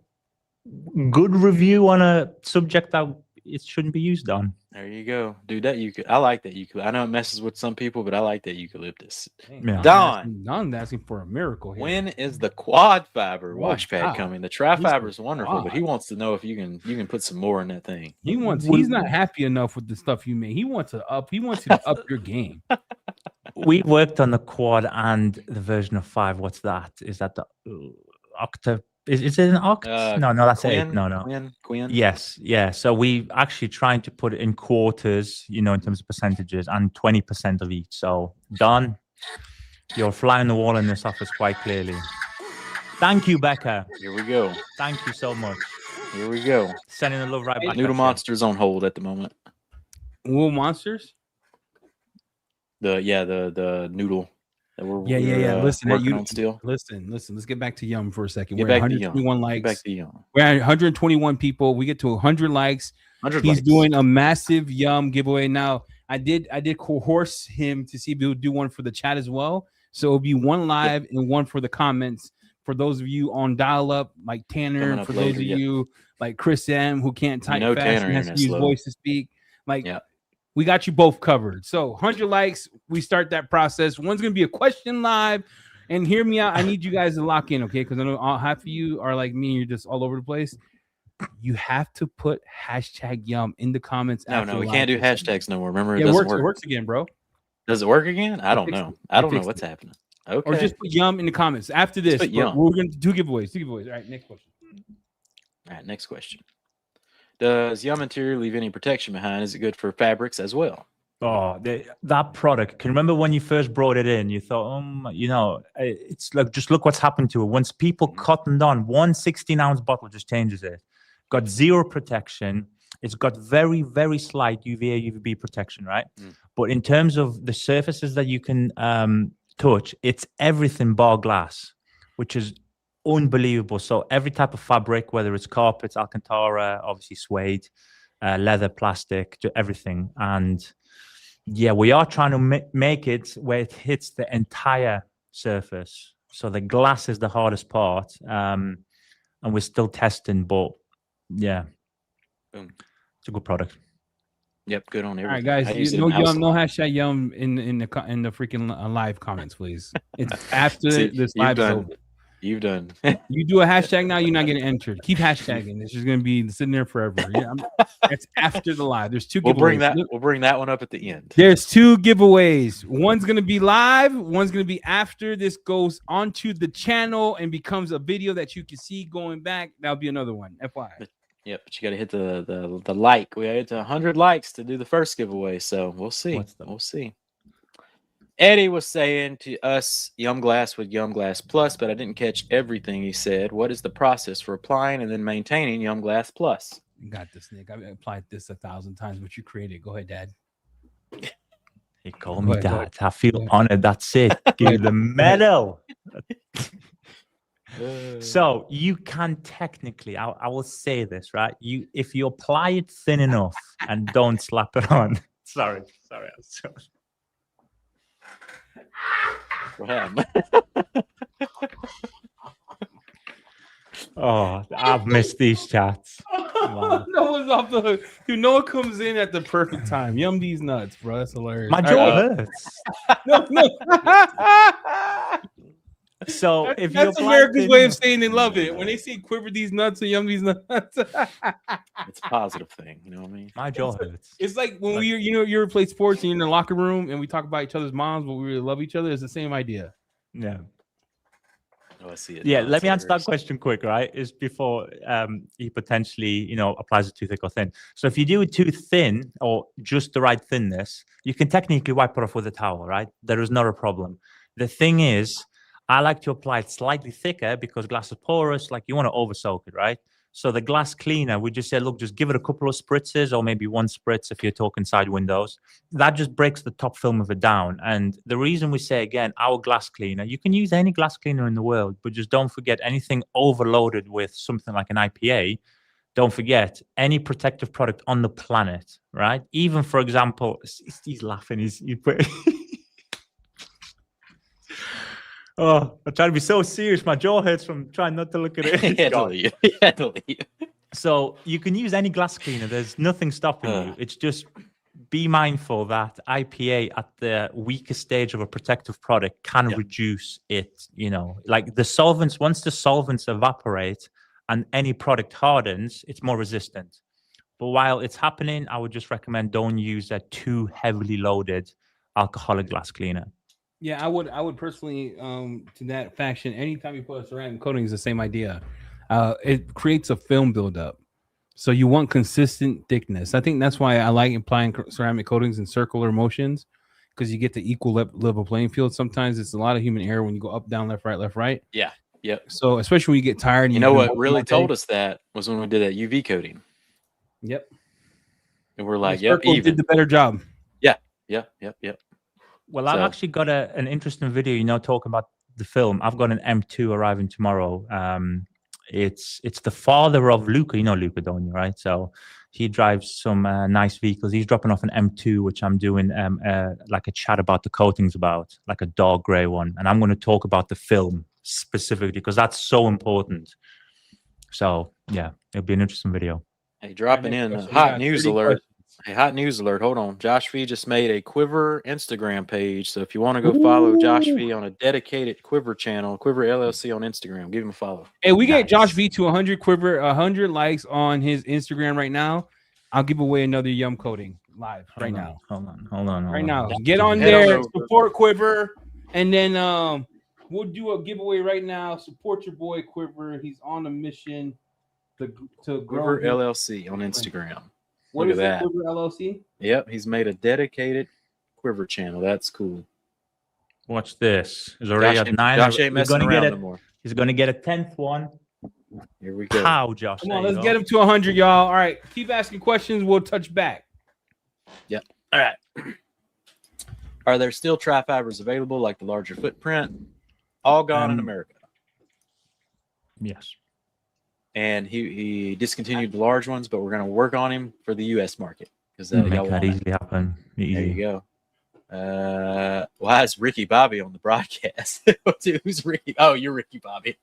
good review on a subject that it shouldn't be used on. There you go, dude. I like that eucalyptus. I know it messes with some people, but I like that eucalyptus. Yeah. Don's asking for a miracle here. When is the quad fiber wash pad coming? The tri fiber is wonderful, but he wants to know if you can put some more in that thing. He's not happy enough with the stuff you made. He wants you to up your game. We worked on the quad and the version of 5. What's that? Is that the octa? Is it an oct? No, that's Quinn, it. No. Quinn. Yes, yeah. So we actually trying to put it in quarters, in terms of percentages, and 20% of each. So, Don, you're flying the wall in this office quite clearly. Thank you, Becca. Here we go. Thank you so much. Here we go. Sending the love right back. Noodle Monster's on hold at the moment. Wool Monsters? The noodle. Yeah. Listen, let's get back to Yum for a second. We're at 121 likes. We're at 121 people. We get to 100 likes. He's doing a massive Yum giveaway. Now, I did coerce him to see if he would do one for the chat as well. So it'll be one live and one for the comments. For those of you on dial-up, like Tanner, for those of you like Chris M, who can't type fast and has to use voice to speak, we got you both covered. So 100 likes, we start that process. One's going to be a question live. And hear me out. I need you guys to lock in, okay? Because I know half of you are like me. You're just all over the place. You have to put #Yum in the comments. No, we can't do hashtags no more. Remember, it works again, bro. Does it work again? I don't know. I don't know what's happening. Okay. Or just put Yum in the comments. After this, we're going to do giveaways. All right, next question. All right, next question. Does Yum Interior leave any protection behind? Is it good for fabrics as well? Oh, that product. Can you remember when you first brought it in? You thought, it's like, just look what's happened to it. Once people cottoned on, 1 16-ounce bottle just changes it. Got zero protection. It's got very, very slight UVA, UVB protection, right? But in terms of the surfaces that you can touch, it's everything bar glass, which is unbelievable. So every type of fabric, whether it's carpets, Alcantara, obviously suede, leather, plastic, everything. And yeah, we are trying to make it where it hits the entire surface. So the glass is the hardest part, and we're still testing. But yeah, boom, it's a good product. Yep, good on everything. All right, guys, no #Yum in the freaking live comments, please. It's after this live is over. You've done. You do a hashtag now, you're not getting entered. Keep hashtagging. It's just gonna be sitting there forever. Yeah, that's after the live. There's 2 We'll giveaways. bring that one up at the end. There's 2 giveaways. One's gonna be live. One's gonna be after this goes onto the channel and becomes a video that you can see going back. That'll be another one. FYI. Yep, but you got to hit the like. We got to hit 100 likes to do the first giveaway. So we'll see. We'll see. Eddie was saying to us, YumGlass with YumGlass Plus, but I didn't catch everything he said. What is the process for applying and then maintaining YumGlass Plus? You got this, Nick. I've applied this 1,000 times, but you created. Go ahead, Dad. He called me Dad. I feel honored. That's it. Give you the medal. So you can technically, I will say this, right? If you apply it thin enough and don't slap it on. Sorry. What happened? Oh, I've missed these chats. No one's off the hook. Dude, Noah comes in at the perfect time. Yum these nuts, bro. That's hilarious. My jaw hurts. No. So if that's America's way of saying they love it. When they say quiver these nuts and yum these nuts. It's a positive thing, you know what I mean? My jaw hurts. It's like when you ever play sports and you're in the locker room and we talk about each other's moms, but we really love each other. It's the same idea. Yeah. Oh, I see it. Yeah, let me answer that question quick, right? Is before he potentially, applies it too thick or thin. So if you do it too thin or just the right thinness, you can technically wipe it off with a towel, right? There is not a problem. The thing is, I like to apply it slightly thicker because glass is porous, like you want to over soak it, right? So the glass cleaner, we just said, look, just give it a couple of spritzes or maybe 1 spritz if you're talking side windows. That just breaks the top film of it down. And the reason we say, again, our glass cleaner, you can use any glass cleaner in the world, but just don't forget anything overloaded with something like an IPA. Don't forget any protective product on the planet, right? Even, for example, he's laughing. He's Oh, I try to be so serious. My jaw hurts from trying not to look at it. So you can use any glass cleaner. There's nothing stopping you. It's just be mindful that IPA at the weakest stage of a protective product can reduce it, like the solvents. Once the solvents evaporate and any product hardens, it's more resistant. But while it's happening, I would just recommend don't use a too heavily loaded alcoholic glass cleaner. Yeah, I would personally to that faction. Anytime you put a ceramic coating, is the same idea. It creates a film buildup, so you want consistent thickness. I think that's why I like applying ceramic coatings in circular motions, because you get the equal level playing field. Sometimes it's a lot of human error when you go up, down, left, right. Yeah. Yep. So especially when you get tired. You know what really told us that was when we did that UV coating. Yep. And we're like, yep, even did the better job. Yep. Well, I've actually got an interesting video, talking about the film. I've got an M2 arriving tomorrow. It's the father of Luca. You know Luca, don't you, right? So he drives some nice vehicles. He's dropping off an M2, which I'm doing like a chat about the coatings about, like a dark gray one. And I'm going to talk about the film specifically because that's so important. So, yeah, it'll be an interesting video. Hey, dropping in a hot news alert. Hey, hot news alert. Hold on. Josh V just made a Quiver Instagram page. So if you want to go follow Josh V on a dedicated Quiver channel, Quiver LLC on Instagram, give him a follow. Hey, we get Josh V to 100 likes on his Instagram right now. I'll give away another Yum coating live now. Hold on. Right now. Get on there, support Quiver, and then we'll do a giveaway right now. Support your boy Quiver. He's on a mission to grow Quiver LLC on Instagram. What is that? Quiver LLC? Yep, he's made a dedicated Quiver channel. That's cool. Watch this. He's already at 9. Josh ain't messing around anymore. He's going to get a 10th one. Here we go. How, Josh? Come on, let's get him to 100, y'all. All right, keep asking questions. We'll touch back. Yep. All right. Are there still tri-fibers available, like the larger footprint? All gone in America. Yes. And he discontinued the large ones, but we're going to work on him for the U.S. market because make that easily happen. Easy. There you go. Why is Ricky Bobby on the broadcast? Who's Ricky? Oh, you're Ricky Bobby.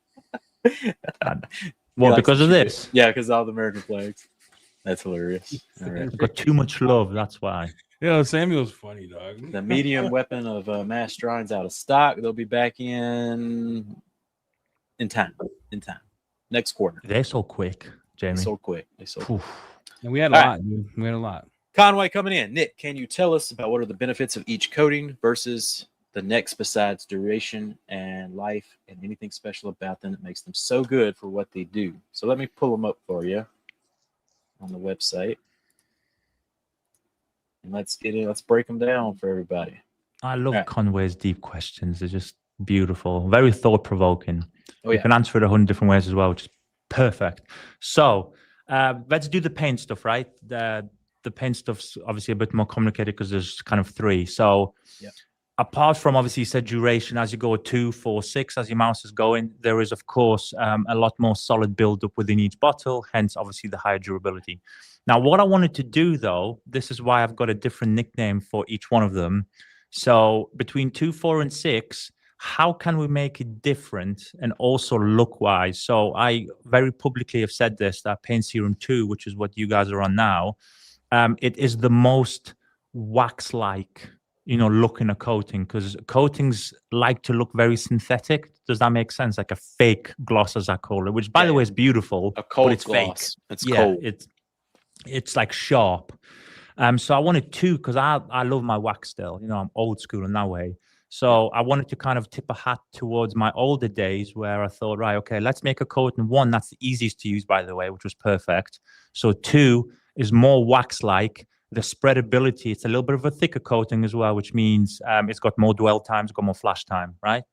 Well, because of this? Yeah, because all the American flags. That's hilarious. All right. Got too much love. That's why. Yeah, Samuel's funny, dog. The medium weapon of mass drawing's out of stock. They'll be back in in time. Next quarter. They're so quick, They Jamie. sold quick. Oof. And we had a All lot, dude. We had a lot. Conway coming in. Nick, can you tell us about what are the benefits of each coating versus the next besides duration and life and anything special about them that makes them so good for what they do? So let me pull them up for you on the website. And let's get in. Let's break them down for everybody. I love Right. Conway's deep questions. They're just beautiful, very thought-provoking. Oh, You yeah. can answer it 100 different ways as well, which is perfect. So let's do the paint stuff, right? The paint stuff's obviously a bit more complicated because there's kind of 3. So Yep. apart from obviously you said duration, as you go 2, 4, 6, as your mouse is going, there is of course a lot more solid buildup within each bottle, hence obviously the higher durability. Now, what I wanted to do though, this is why I've got a different nickname for each one of them. So between 2, 4, and 6, how can we make it different and also look wise? So I very publicly have said this, that Paint Serum 2, which is what you guys are on now, it is the most wax-like, look in a coating, because coatings like to look very synthetic. Does that make sense? Like a fake gloss, as I call it, which by the way is beautiful, A cold but it's gloss. fake. It's cold. It's like sharp. So I wanted 2 because I love my wax still. I'm old school in that way. So I wanted to kind of tip a hat towards my older days where I thought, right, okay, let's make a coating. 1, that's the easiest to use, by the way, which was perfect. So 2 is more wax-like. The spreadability, it's a little bit of a thicker coating as well, which means it's got more dwell time, it's got more flash time, right?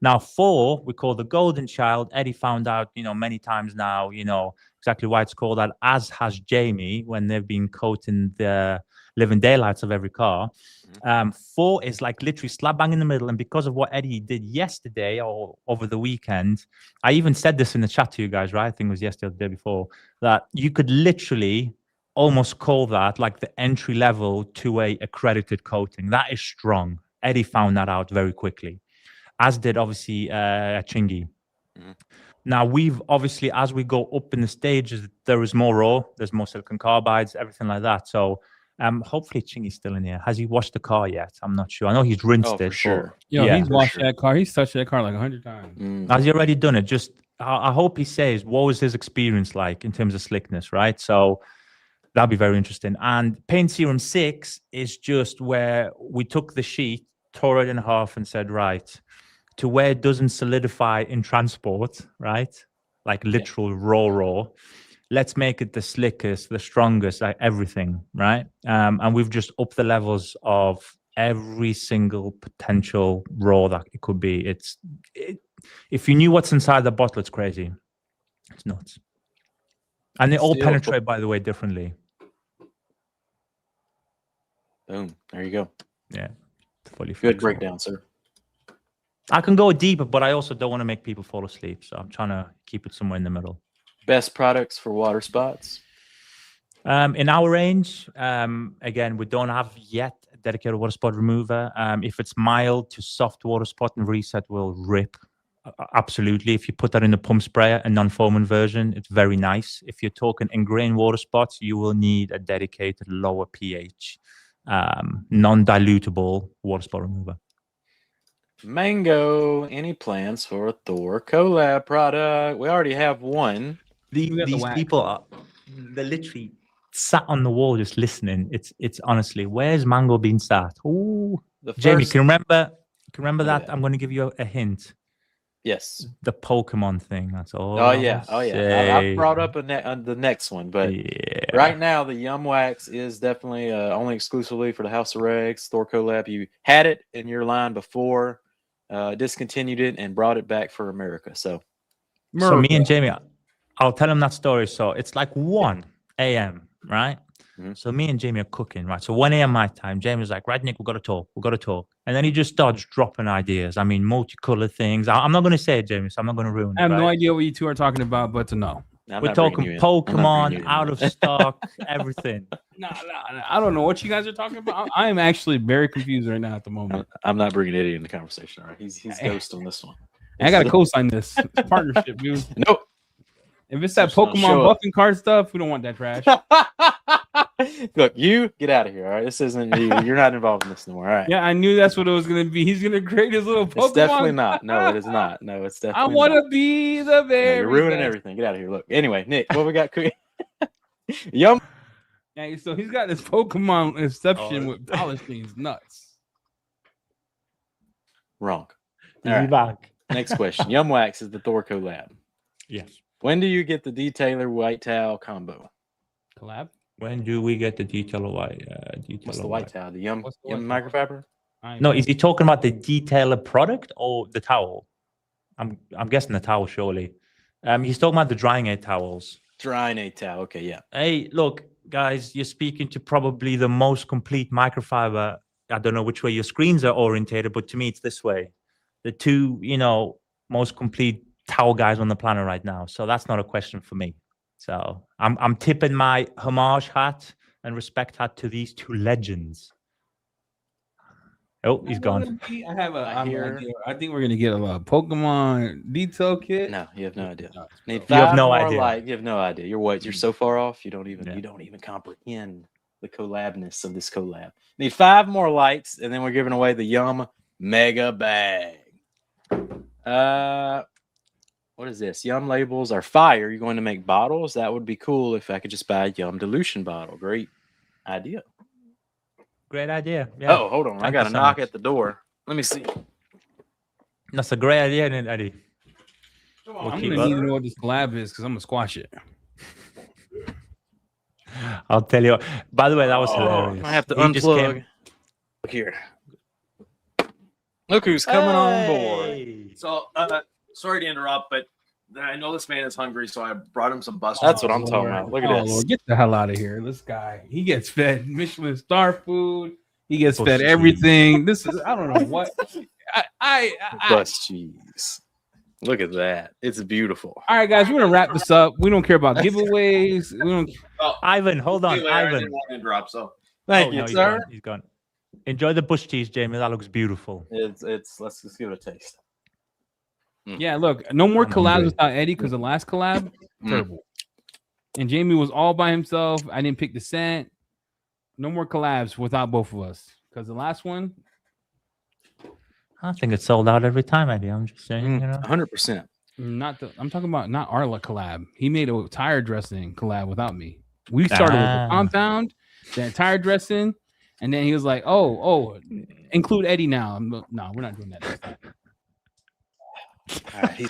Now 4, we call the golden child. Eddie found out, many times now, exactly why it's called that, as has Jamie when they've been coating the living daylights of every car. 4 is like literally slap bang in the middle. And because of what Eddie did yesterday or over the weekend, I even said this in the chat to you guys, right? I think it was yesterday or the day before, that you could literally almost call that like the entry level to a accredited coating. That is strong. Eddie found that out very quickly, as did obviously Chingy. Now we've obviously, as we go up in the stages, there is more raw, there's more silicon carbides, everything like that. So hopefully Chingy's still in here. Has he washed the car yet? I'm not sure. I know he's rinsed for it. sure. He's washed sure. that car. He's touched that car like 100 times. Has he already done it? Just I hope he says what was his experience like in terms of slickness, right? So that'd be very interesting. And Paint Serum 6 is just where we took the sheet, tore it in half, and said, right, to where it doesn't solidify in transport, right? Like literal raw. Let's make it the slickest, the strongest, like everything, right? And we've just upped the levels of every single potential raw that it could be. If you knew what's inside the bottle, it's crazy. It's nuts. And they all penetrate, by the way, differently. Boom. There you go. Yeah. Fully Good breakdown, sir. I can go deeper, but I also don't want to make people fall asleep. So I'm trying to keep it somewhere in the middle. Best products for water spots? In our range, again, we don't have yet a dedicated water spot remover. If it's mild to soft water spot and reset will rip. Absolutely. If you put that in the pump sprayer, a non-foaming version, it's very nice. If you're talking ingrained water spots, you will need a dedicated lower pH, non-dilutable water spot remover. Mango, any plans for a Thor collab product? We already have one. These people they're literally sat on the wall just listening. It's honestly, where's Mango being sat? Oh, Jamie, can you remember that? I'm going to give you a hint. Yes. The Pokemon thing. That's all. Oh yeah. I brought up the next one, but right now the Yum Wax is definitely only exclusively for the House of Regs Thor collab. You had it in your line before, discontinued it and brought it back for America. So me and Jamie, I'll tell him that story. So it's like 1 a.m., right? So me and Jamie are cooking, right? So 1 a.m. my time, Jamie's like, right, Nick, we've got to talk. And then he just starts dropping ideas. I mean, multicolored things. I'm not going to say it, Jamie, so I'm not going to ruin it. I have no idea what you two are talking about, but to know. We're talking Pokemon, out of stock, everything. No, I don't know what you guys are talking about. I am actually very confused right now at the moment. I'm not bringing Eddie in the conversation. All right, he's ghost on this one. I got to co-sign this. It's a partnership, dude. Nope. If it's that Pokemon buffing card stuff, we don't want that trash. Look, you get out of here. All right, this isn't you. You're not involved in this anymore. All right. Yeah, I knew that's what it was gonna be. He's gonna create his little Pokemon. It's definitely not. No, it is not. No, it's I definitely want not. to be the No, very you're ruining best. everything. Get out of here. Look. Anyway, Nick, what we got cooking? Yum. Yeah, so he's got this Pokemon Inception Oh. with polishing. It's nuts. Wrong. Is All he right. back? Next question. Yum Wax is the Thor collab. Yes. When do you get the Detailer White Towel combo? Collab. When do we get the detail of white? What's the white towel? The Yum What's the Yum white microfiber? No, is he talking about the detailer product or the towel? I'm guessing the towel, surely. He's talking about the drying aid towels. Drying aid towel. Okay, yeah. Hey, look, guys, you're speaking to probably the most complete microfiber. I don't know which way your screens are orientated, but to me, it's this way. The two, most complete towel guys on the planet right now. So that's not a question for me. So I'm tipping my homage hat and respect hat to these two legends. Oh, he's gone. I have a. I I'm hear- idea. I think we're gonna get a Pokemon detail kit. No, you have no idea. Nuts, Need bro. You have five no more idea. You have no idea. You're what? You're so far off. You don't even Yeah. comprehend the collabness of this collab. Need 5 more likes, and then we're giving away the Yum Mega Bag. What is this? Yum labels are fire. You're going to make bottles? That would be cool if I could just buy a Yum dilution bottle. Great idea. Great idea. Yeah. Oh, hold on. I Thank got you a so knock much. at the door. Let me see. That's a great idea, isn't it, Eddie? I'm keep gonna up. need to know what this collab is because I'm gonna squash it. I'll tell you. By the way, that was Oh, hilarious. I have to He just came- unplug. Look here. Look who's coming on board. Hey. So, sorry to interrupt, but I know this man is hungry, so I brought him some bus. That's what chops. I'm talking about. Look at Oh, this. Lord, get the hell out of here. This guy, he gets fed Michelin star food. He gets Bus fed cheese. everything. This is I don't know what. I Bus cheese. Look at that. It's beautiful. all right, guys, we're gonna wrap this up. We don't care about giveaways. We don't. Oh, Ivan, hold on. see you later. I Ivan. didn't want to interrupt. So, Thank Oh, you, no, he's sir. gone. He's gone. Enjoy the bush cheese, Jamie. That looks beautiful. It's let's just give it a taste. Yeah, look, no more I'm collabs hungry. without Eddie because the last collab terrible. And Jamie was all by himself. I didn't pick the scent. No more collabs without both of us because the last one. I think it's sold out every time, Eddie. I'm just saying, 100%. I'm talking about not our collab. He made a tire dressing collab without me. We started with the Ah. compound, then tire dressing, and then he was like, "Oh, include Eddie now." No, we're not doing that. All right.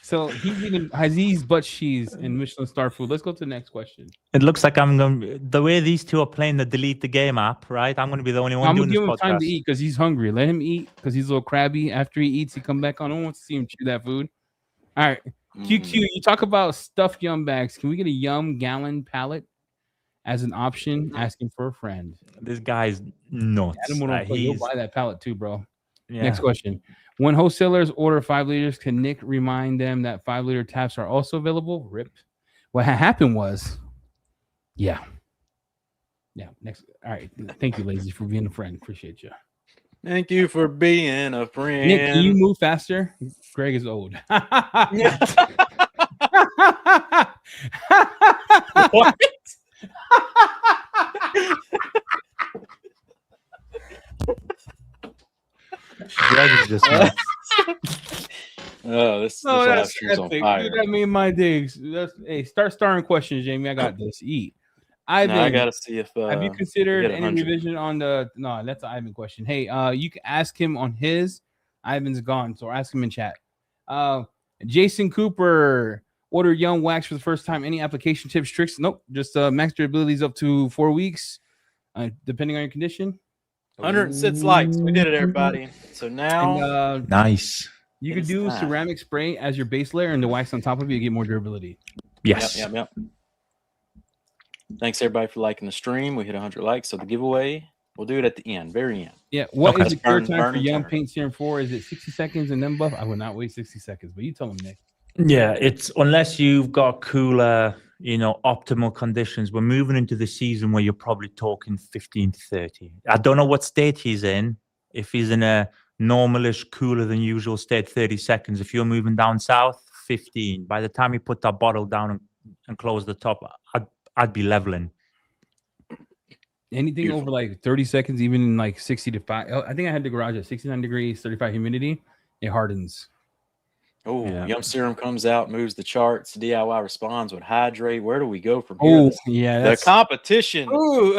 So he's eating Haziz's butt cheese and Michelin star food. Let's go to the next question. It looks like I'm going. The way these two are playing the delete the game app, right? I'm going to be the only one I'm doing gonna this give him time to podcast. eat because he's hungry. Let him eat because he's a little crabby. After he eats, he come back on. I don't want to see him chew that food. All right, QQ. You talk about stuffed Yum bags. Can we get a Yum gallon pallet as an option? Asking for a friend. This guy's nuts. Adam will He's buy that pallet too, bro. yeah. Next question. When wholesalers order 5 liters, can Nick remind them that 5-liter taps are also available? Rip. What happened was, yeah. Next. All right. Thank you, Lazy, for being a friend. Appreciate you. Thank you for being a friend. Nick, can you move faster? Greg is old. What? Greg is just nuts. Oh, this Oh, live that's stream's on epic. fire. Dude, that made my digs. Hey, start starring questions, Jamie. I got this. Eat. Ivan, Now I gotta see if have you considered get any 100. revision on the? No, that's an Ivan question. Hey, you can ask him on his. Ivan's gone, so ask him in chat. Jason Cooper ordered Young Wax for the first time. Any application tips, tricks? Nope. Just max durability up to 4 weeks, depending on your condition. 106 likes. We did it, everybody. So now And Nice. you It could is do time. ceramic spray as your base layer, and the wax on top of it, you get more durability. Yes. Yep. Thanks everybody for liking the stream. We hit 100 likes. So the giveaway, we'll do it at the end, very end. Yeah. What Okay. is the cure Burn- time burn for and Young turn. Paint Serum 4? Is it 60 seconds and then buff? I would not wait 60 seconds, but you tell him, Nick. Yeah, it's unless you've got cooler, optimal conditions. We're moving into the season where you're probably talking 15 to 30. I don't know what state he's in. If he's in a normalish, cooler than usual state, 30 seconds. If you're moving down south, 15. By the time you put that bottle down and close the top, I'd be leveling. Anything Beautiful. over like 30 seconds, even in like 60 to 5. I think I had the garage at 69 degrees, 35 humidity. It hardens. Oh, Yeah. Yum Serum comes out, moves the charts. DIY responds with hydrate. Where do we go from here? Oh, yeah. The That's competition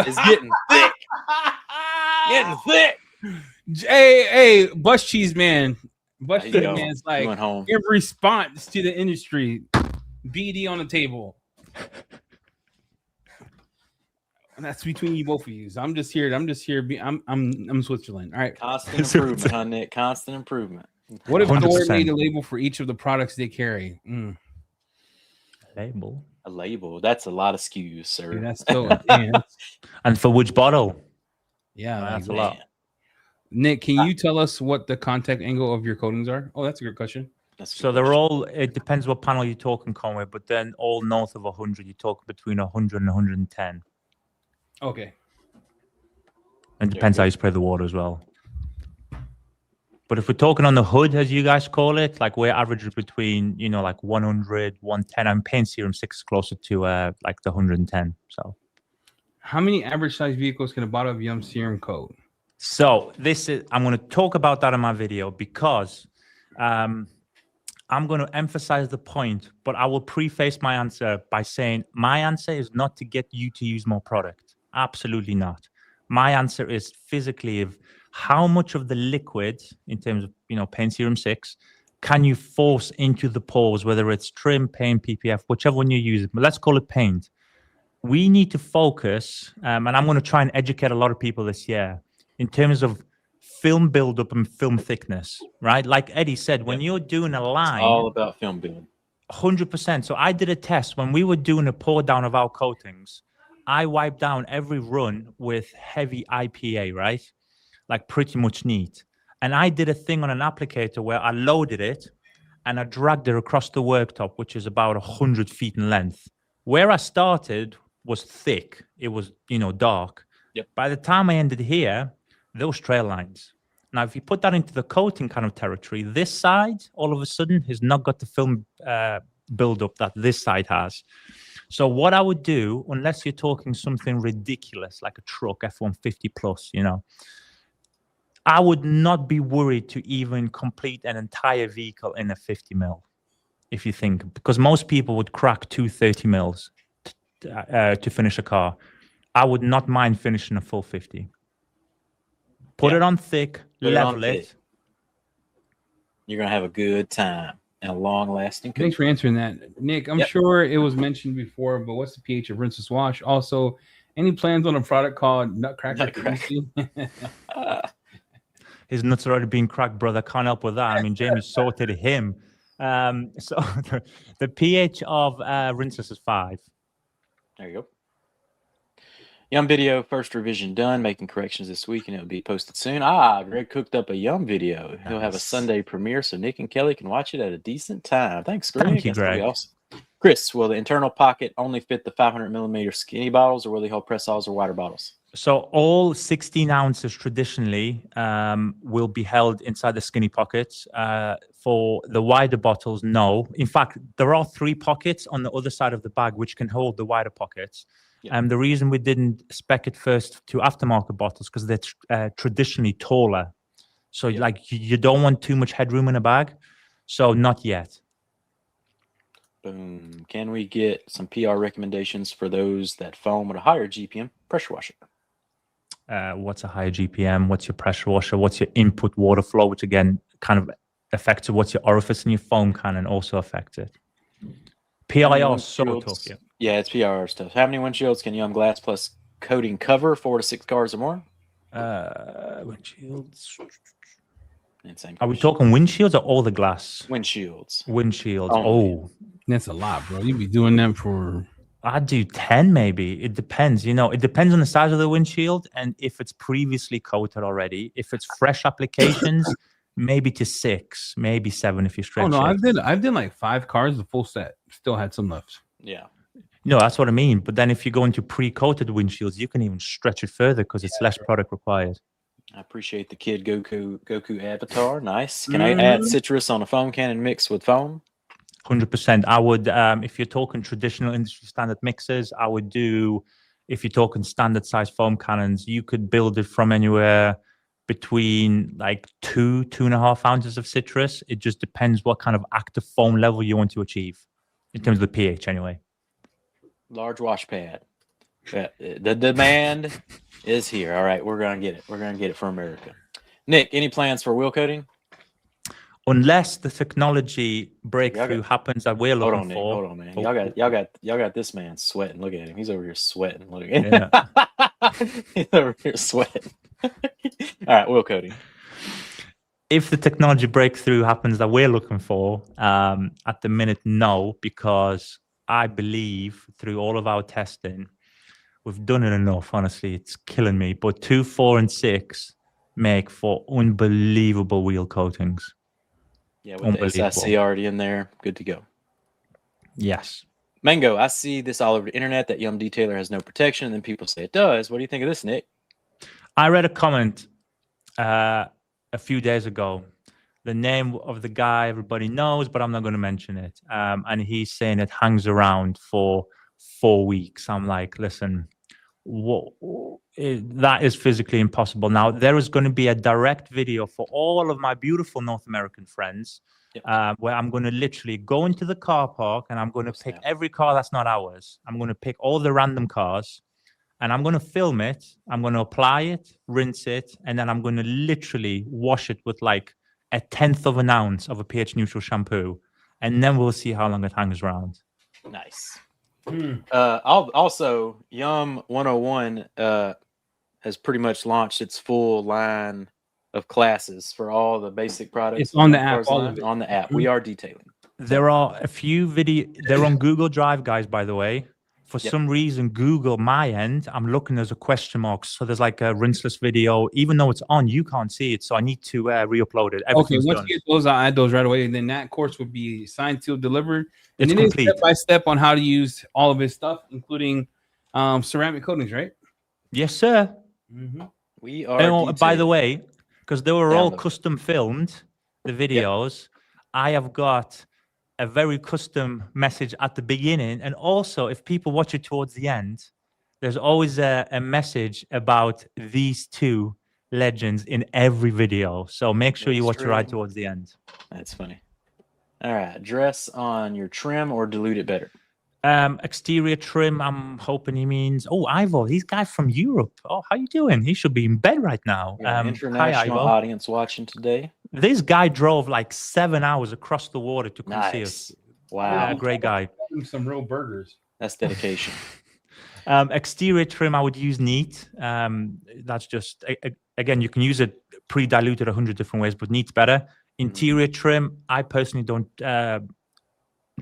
is getting thick. Getting thick. hey, Bus Cheese Man. Bus There you Cheese go. Man's He like went home. in response to the industry. BD on the table. And that's between you both of you. I'm just here. I'm Switzerland. All right. Constant improvement, huh, Nick? Constant improvement. What if Thor 100%. made a label for each of the products they carry? Label. A label. That's a lot of SKUs, sir. Yeah, that's still man, And for which bottle? yeah. That's like, a lot. Man, Nick, can you tell us what the contact angle of your coatings are? Oh, that's a good question. that's a So good they're question. all, it depends what panel you're talking, Conway, but then all north of 100, you talk between 100 and 110. Okay. And it depends how you spray the water as well. But if we're talking on the hood, as you guys call it, like we're averaging between, like 100, 110. I'm paint serum 6 is closer to like the 110. So How many average size vehicles can a bottle of Yum Serum coat? So I'm going to talk about that in my video because I'm going to emphasize the point, but I will preface my answer by saying my answer is not to get you to use more product. Absolutely not. My answer is physically of how much of the liquid in terms of, paint serum 6 can you force into the pores, whether it's trim, paint, PPF, whichever one you use, but let's call it paint. We need to focus, and I'm going to try and educate a lot of people this year in terms of film buildup and film thickness, right? Like Eddie said, when you're doing a line, All about film building. 100%. So I did a test when we were doing a pour down of our coatings. I wiped down every run with heavy IPA, right? Like pretty much neat. And I did a thing on an applicator where I loaded it and I dragged it across the worktop, which is about 100 feet in length. Where I started was thick. It was, dark. Yep. By the time I ended here, those trail lines. Now, if you put that into the coating kind of territory, this side all of a sudden has not got the film buildup that this side has. So what I would do, unless you're talking something ridiculous like a truck F-150 plus, I would not be worried to even complete an entire vehicle in a 50 mil, if you think, because most people would crack 230 mils to finish a car. I would not mind finishing a full 50. Put it on thick, level it. You're going to have a good time and a long-lasting Thanks for answering that, Nick. I'm sure it was mentioned before, but what's the pH of rinse and wash? Also, any plans on a product called Nutcracker? His nuts are already being cracked, brother. Can't help with that. I mean, Jamie sorted him. So the pH of rinses is 5. There you go. Yum video, first revision done, making corrections this week, and it'll be posted soon. Greg cooked up a Yum video. He'll have a Sunday premiere, so Nick and Kelly can watch it at a decent time. Thanks, Greg. Thank you, That's pretty Greg. awesome. Chris, will the internal pocket only fit the 500 millimeter skinny bottles, or will they hold press saws or wider bottles? So all 16 ounces traditionally will be held inside the skinny pockets. For the wider bottles, no. In fact, there are 3 pockets on the other side of the bag which can hold the wider pockets. Yeah. The reason we didn't spec it first to aftermarket bottles because they're traditionally taller. So you don't want too much headroom in a bag. So not yet. Boom. Can we get some PR recommendations for those that foam with a higher GPM pressure washer? What's a higher GPM? What's your pressure washer? What's your input water flow? Which again kind of affects what's your orifice in your foam can and also affects it. PIR so tough. Yeah, it's PIR stuff. How many windshields can Yum Glass Plus coating cover? 4 to 6 cars or more? Windshields. Insane. Are we talking windshields or all the glass? Windshields? Windshields. Oh. That's a lot, bro. You'd be doing them for... I'd do 10 maybe. It depends. It depends on the size of the windshield and if it's previously coated already. If it's fresh applications, maybe to 6, maybe 7 if you stretch. Oh no, it. I've done like 5 cars, the full set. Still had some left. Yeah. No, that's what I mean. But then if you go into pre-coated windshields, you can even stretch it further because it's less product required. I appreciate the Kid Goku avatar. Nice. Can I add citrus on a foam can and mix with foam? 100%. I would, if you're talking traditional industry standard mixers, I would do if you're talking standard size foam cannons, you could build it from anywhere between like 2.5 ounces of citrus. It just depends what kind of active foam level you want to achieve in terms of the pH anyway. Large wash pad. The demand is here. All right, we're gonna get it. We're gonna get it for America. Nick, any plans for wheel coating? Unless the technology breakthrough happens that we're looking Nick, for. hold on, man. Y'all got this man sweating. Look at him. He's over here sweating. Look at him. Yeah. He's over here sweating. All right, wheel coating. If the technology breakthrough happens that we're looking for, at the minute, no, because I believe through all of our testing, we've done it enough. Honestly, it's killing me. But 2, 4, and 6 make for unbelievable wheel coatings. Yeah, with the SIC already in there, good to go. Yes. Mango, I see this all over the internet that Yum Detailer has no protection, and then people say it does. What do you think of this, Nick? I read a comment a few days ago. The name of the guy everybody knows, but I'm not going to mention it. And he's saying it hangs around for 4 weeks. I'm like, listen, that is physically impossible. Now, there is going to be a direct video for all of my beautiful North American friends, where I'm going to literally go into the car park and I'm going to pick every car that's not ours. I'm going to pick all the random cars and I'm going to film it. I'm going to apply it, rinse it, and then I'm going to literally wash it with like 1/10 of an ounce of a pH neutral shampoo. And then we'll see how long it hangs around. Nice. Also, Yum 101 has pretty much launched its full line of classes for all the basic products. It's on the app. On the app. We are detailing. There are a few they're on Google Drive, guys, by the way. For some reason, Google, my end, I'm looking, there's a question mark. So there's like a rinseless video. Even though it's on, you can't see it. So I need to re-upload it. Okay, once you get those, I'll add those right away. And then that course would be signed, sealed, delivered. And it's complete. Step by step on how to use all of his stuff, including ceramic coatings, right? Yes, sir. Mm-hmm. We are. By the way, because they were all custom filmed, the videos, I have got a very custom message at the beginning. And also, if people watch it towards the end, there's always a message about these two legends in every video. So make sure you watch it right towards the end. That's funny. All right. Dress on your trim or dilute it better? Exterior trim, I'm hoping he means. Oh, Ivo, he's guy from Europe. Oh, how you doing? He should be in bed right now. International audience watching today. This guy drove like 7 hours across the water to come see us. Wow, great guy. Some real burgers. That's dedication. Exterior trim, I would use neat. That's just again, you can use it pre-diluted 100 different ways, but neat's better. Interior trim, I personally don't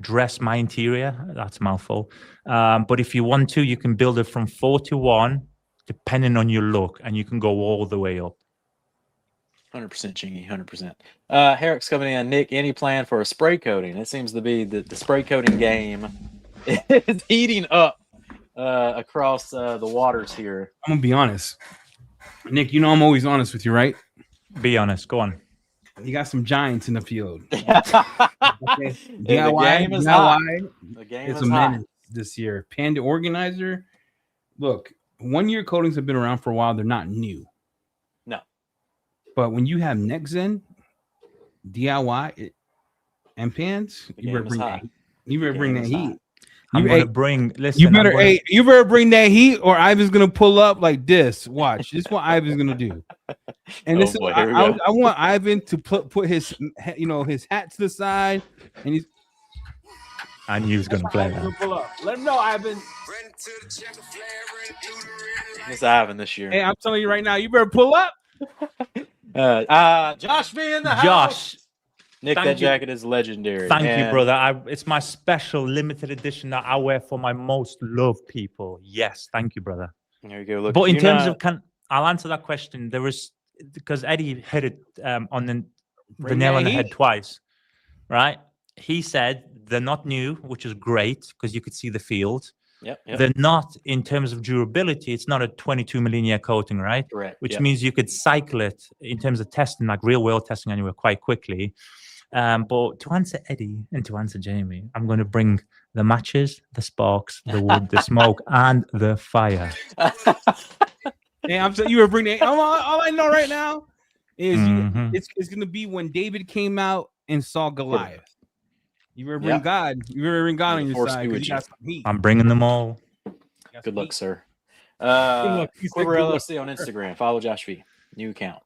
dress my interior. That's a mouthful. But if you want to, you can build it from 4 to 1, depending on your look, and you can go all the way up. 100% Chingy, 100%. Herrick's coming in. Nick, any plan for a spray coating? It seems to be the spray coating game is heating up across the waters here. I'm gonna be honest, Nick. You know I'm always honest with you, right? Be honest. Go on. You got some giants in the field. Okay. DIY, the game is hot. The game it's is a hot. menace this year. Panda Organizer. Look, 1 year coatings have been around for a while. They're not new. No. But when you have NextZen, DIY, and pans, you better bring that. You better bring that heat. I'm gonna bring. Listen, you better. You better bring that heat, or Ivan's gonna pull up like this. Watch. This is what Ivan's gonna do. And this is. I want Ivan to put his, his hat to the side, and he's. I knew he was gonna play that. Pull up. Let him know, Ivan. It's Ivan this year. Hey, I'm telling you right now, you better pull up. Josh be in the house. Josh. Nick, that jacket is legendary. Thank you, brother. It's my special limited edition that I wear for my most loved people. Yes, thank you, brother. There you go. Look, but in terms of I'll answer that question. There is, because Eddie hit it on the nail on the head twice, right? He said they're not new, which is great because you could see the field. Yep. They're not, in terms of durability, it's not a 22 million year coating, right? Correct. Which means you could cycle it in terms of testing, like real world testing anyway, quite quickly. But to answer Eddie and to answer Jamie, I'm going to bring the matches, the sparks, the wood, the smoke, and the fire. Hey, I'm so you were bringing. All I know right now is Mhm. it's gonna be when David came out and saw Goliath. You better bring Yep. God. You better bring God May on the your force side be because with you you. got some heat. I'm bringing them all. You got Good some luck, heat. sir. luck. He said Quiver good luck. LLC on Instagram. Follow Josh V. New account.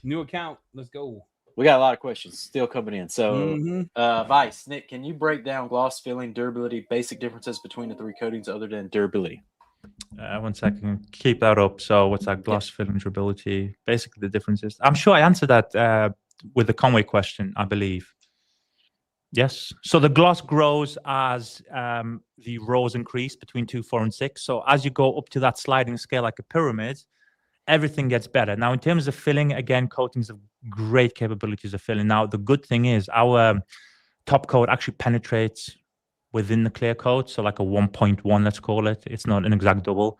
New account. Let's go. We got a lot of questions still coming in. So, Mhm. Vice, Nick, can you break down gloss, filling, durability, basic differences between the 3 coatings other than durability? 1 second. Keep that up. So what's that? Gloss, film, durability. Basically, the differences. I'm sure I answered that with the Conway question, I believe. Yes. So the gloss grows as the rows increase between 2, 4, and 6. So as you go up to that sliding scale like a pyramid, everything gets better. Now, in terms of filling, again, coatings have great capabilities of filling. Now, the good thing is our top coat actually penetrates within the clear coat. So like a 1.1, let's call it. It's not an exact double.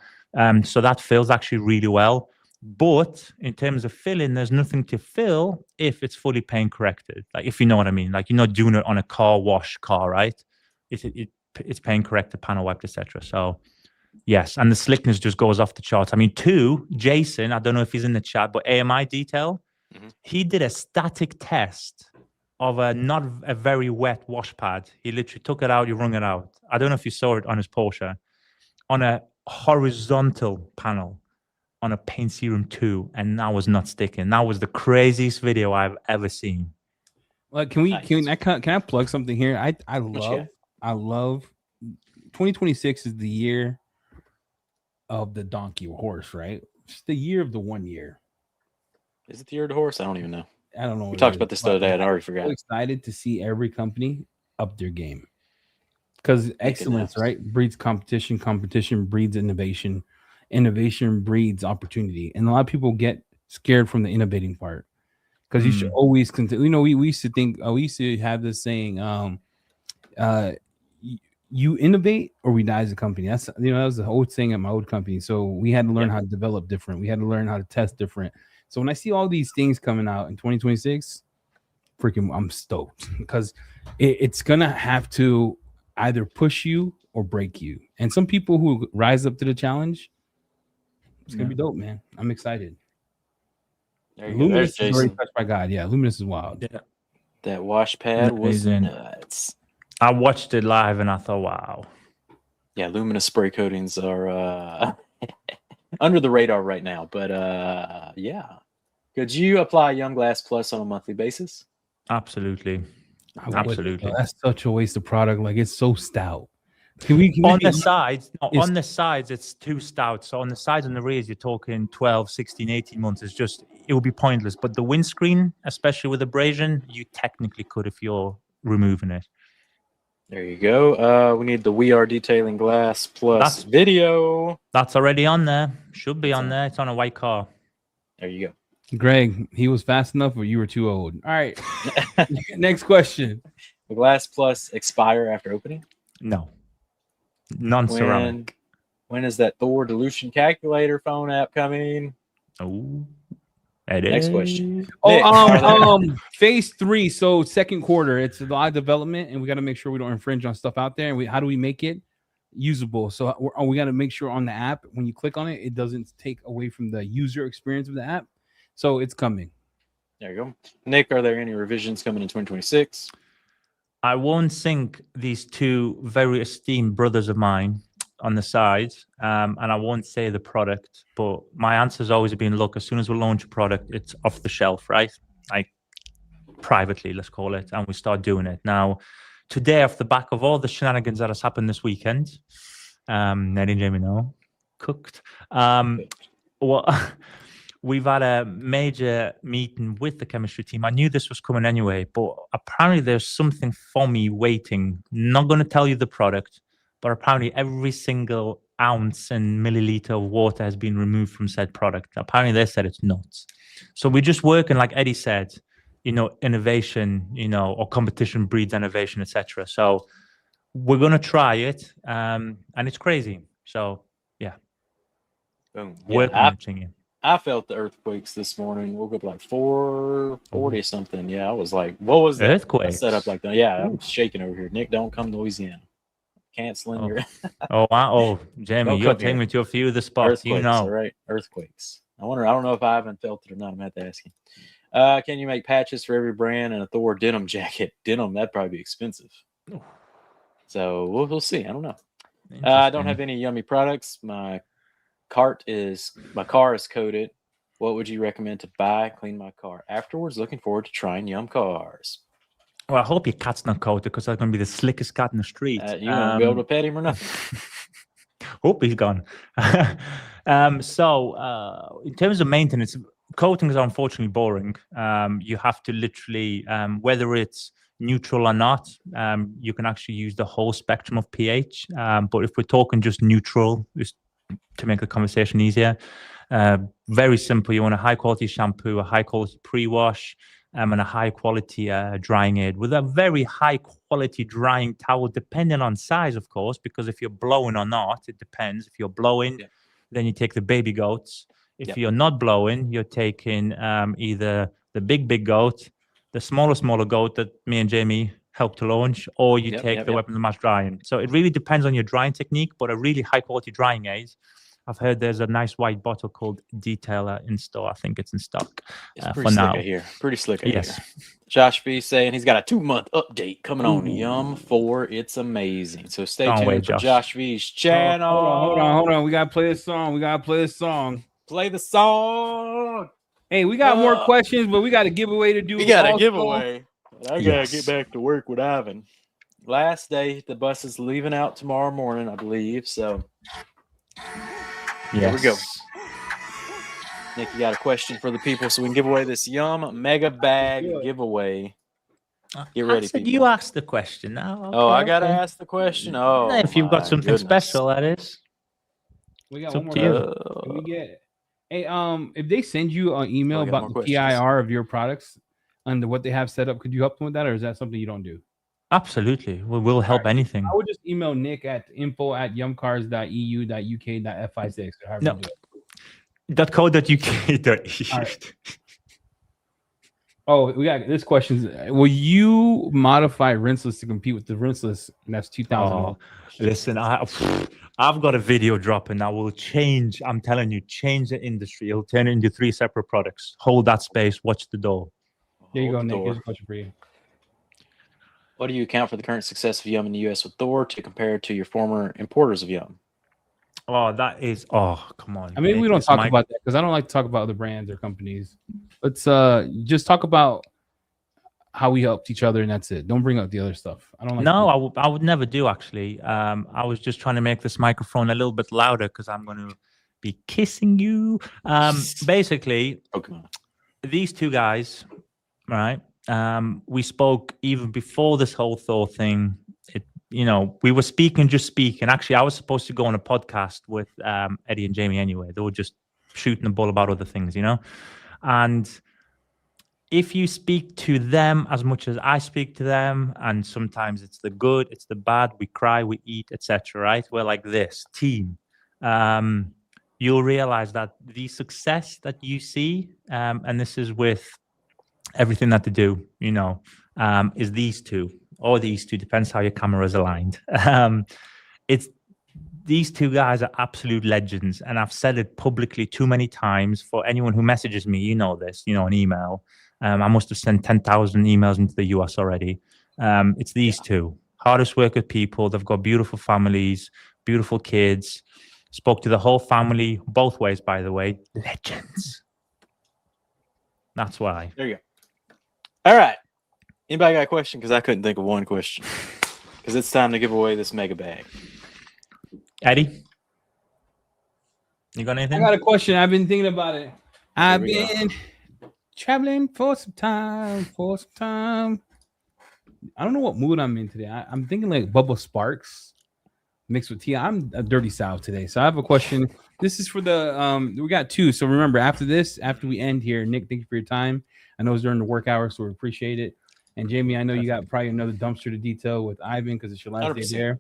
So that fills actually really well. But in terms of filling, there's nothing to fill if it's fully paint corrected. Like, if you know what I mean. Like, you're not doing it on a car wash car, right? It's paint corrected, panel wiped, etc. So yes, and the slickness just goes off the charts. I mean, Jason, I don't know if he's in the chat, but AMI Detail, he did a static test of a not a very wet wash pad. He literally took it out, he wrung it out. I don't know if you saw it on his Porsche, on a horizontal panel on a paint serum 2, and that was not sticking. That was the craziest video I've ever seen. Like, can I plug something here? I you love 2026 is the year of the donkey horse, right? It's the year of the 1 year. Is it the year of the horse? I don't even know. I don't know. We talked about this the other day. I already forgot. I'm so excited to see every company up their game because excellence, right, breeds competition. Competition breeds innovation. Innovation breeds opportunity, and a lot of people get scared from the innovating part because you should always continue. You know, we used to think, we used to have this saying, you innovate or we die as a company. That's, that was the old thing at my old company. So we had to learn how to develop different. We had to learn how to test different. So when I see all these things coming out in 2026, I'm stoked because it's gonna have to either push you or break you. And some people who rise up to the challenge, it's gonna be dope, man. I'm excited. Luminous is already touched by God. Yeah, Luminous is wild. Yeah, that wash pad was nuts. I watched it live and I thought, wow. Yeah, Luminous spray coatings are under the radar right now, but yeah. Could you apply Young Glass Plus on a monthly basis? Absolutely. Absolutely. That's such a waste of product. Like, it's so stout. Can on the sides, it's too stout. So on the sides and the rears, you're talking 12, 16, 18 months. It would be pointless. But the windscreen, especially with abrasion, you technically could if you're removing it. There you go. We need the We Are Detailing Glass Plus video. That's already on there. Should be on there. It's on a white car. There you go. Greg, he was fast enough or you were too old? All right. Next question. Will Glass Plus expire after opening? No. Non-ceramic. When is that Thor Dilution Calculator phone app coming? Oh, next question. Phase 3. So second quarter. It's a lot of development, and we got to make sure we don't infringe on stuff out there. And how do we make it usable? So we got to make sure on the app, when you click on it, it doesn't take away from the user experience of the app. So it's coming. There you go. Nick, are there any revisions coming in 2026? I won't sync these two very esteemed brothers of mine on the side, and I won't say the product, but my answer has always been, look, as soon as we launch a product, it's off the shelf, right? Like, privately, let's call it, and we start doing it. Now, today, off the back of all the shenanigans that has happened this weekend, Ned and Jamie know, cooked. We've had a major meeting with the chemistry team. I knew this was coming anyway, but apparently there's something for me waiting. Not going to tell you the product, but apparently every single ounce and milliliter of water has been removed from said product. Apparently they said it's nuts. So we're just working, like Eddie said, innovation, or competition breeds innovation, etc. So we're going to try it, and it's crazy. So yeah. Boom. Working on it. I felt the earthquakes this morning. Woke up like 4:40 something. Yeah, I was like, what was that? I Earthquakes. set up like that. Yeah, I'm shaking over here. Nick, don't come to Louisiana. Canceling your Oh wow! Oh, Jamie, Don't you're come taking here. me to a few of the spots. You earthquakes. know. All right, earthquakes. I don't know if I haven't felt it or not. I'm gonna have to ask him. Can you make patches for every brand and a Thor denim jacket? Denim, that'd probably be expensive. So we'll see. I don't know. I don't have any yummy products. My car is coated. What would you recommend to buy? Clean my car afterwards. Looking forward to trying YumCars. Well, I hope your cat's not coated because that's going to be the slickest cat in the street. You won't be able to pet him or nothing. Hope he's gone. So, in terms of maintenance, coatings are unfortunately boring. You have to literally, whether it's neutral or not, you can actually use the whole spectrum of pH. But if we're talking just neutral, just to make the conversation easier, very simple. You want a high quality shampoo, a high quality pre-wash, and a high quality drying aid with a very high quality drying towel, depending on size, of course, because if you're blowing or not, it depends. If you're blowing, then you take the baby goats. If you're not blowing, you're taking either the big goat, the smaller goat that me and Jamie helped to launch, or you take the weapons of mass drying. So it really depends on your drying technique, but a really high quality drying aid. I've heard there's a nice white bottle called Detailer in store. I think it's in stock pretty for slick now. Here. Pretty slick here. Yes. Josh B saying he's got a 2-month update coming on Yum 4. It's amazing. So stay tuned for Josh V's channel. Hold on. We got to play this song. Play the song. Hey, we got more questions, but we got a giveaway to do. We got a giveaway. I got to get back to work with Ivan. Last day. The bus is leaving out tomorrow morning, I believe. So here we go. Nick, you got a question for the people so we can give away this Yum Mega Bag giveaway. Get ready, people. You asked the question now. Okay, I got to ask the question. Oh, if you've got something special, that is. We got one more. Can we get? Hey, if they send you an email about the PIR of your products and what they have set up, could you help them with that, or is that something you don't do? Absolutely. We'll help anything. I would just email Nick at info@yumcars.eu.uk.f56. No. .co.uk. Right. Oh, we got this question. Will you modify rinseless to compete with the rinseless? And that's 2000. Oh, listen, I've got a video dropping that will change. I'm telling you, change the industry. It'll turn it into 3 separate products. Hold that space. Watch the door. There you go, Nick. Here's a question for you. What do you account for the current success of Yum in the U.S. with Thor to compare to your former importers of Yum? Oh, that is. Oh, come on. I mean, we don't talk about that because I don't like to talk about other brands or companies. Let's just talk about how we helped each other, and that's it. Don't bring up the other stuff. I don't like. No, I would never do actually. I was just trying to make this microphone a little bit louder because I'm going to be kissing you. Basically, these 2 guys, right? We spoke even before this whole Thor thing. We were speaking. Actually, I was supposed to go on a podcast with Eddie and Jamie anyway. They were just shooting the ball about other things, And if you speak to them as much as I speak to them, and sometimes it's the good, it's the bad, we cry, we eat, etc. Right? We're like this team. You'll realize that the success that you see, and this is with everything that they do, is these 2. Or these 2, depends how your camera is aligned. It's these 2 guys are absolute legends, and I've said it publicly too many times. For anyone who messages me, this, an email. I must have sent 10,000 emails into the US already. It's these 2 hardest working people. They've got beautiful families, beautiful kids. Spoke to the whole family both ways, by the way. Legends. That's why. There you go. All right. Anybody got a question? Because I couldn't think of one question. Because it's time to give away this mega bag. Eddie, you got anything? I got a question. I've been thinking about it. I've been traveling for some time. I don't know what mood I'm in today. I'm thinking like Bubba Sparks mixed with tea. I'm a dirty South today. So I have a question. This is for the we got 2. So remember, after we end here, Nick, thank you for your time. I know it's during the work hours, so we appreciate it. And Jamie, I know you got probably another dumpster to detail with Ivan because it's your last 100%. Day there.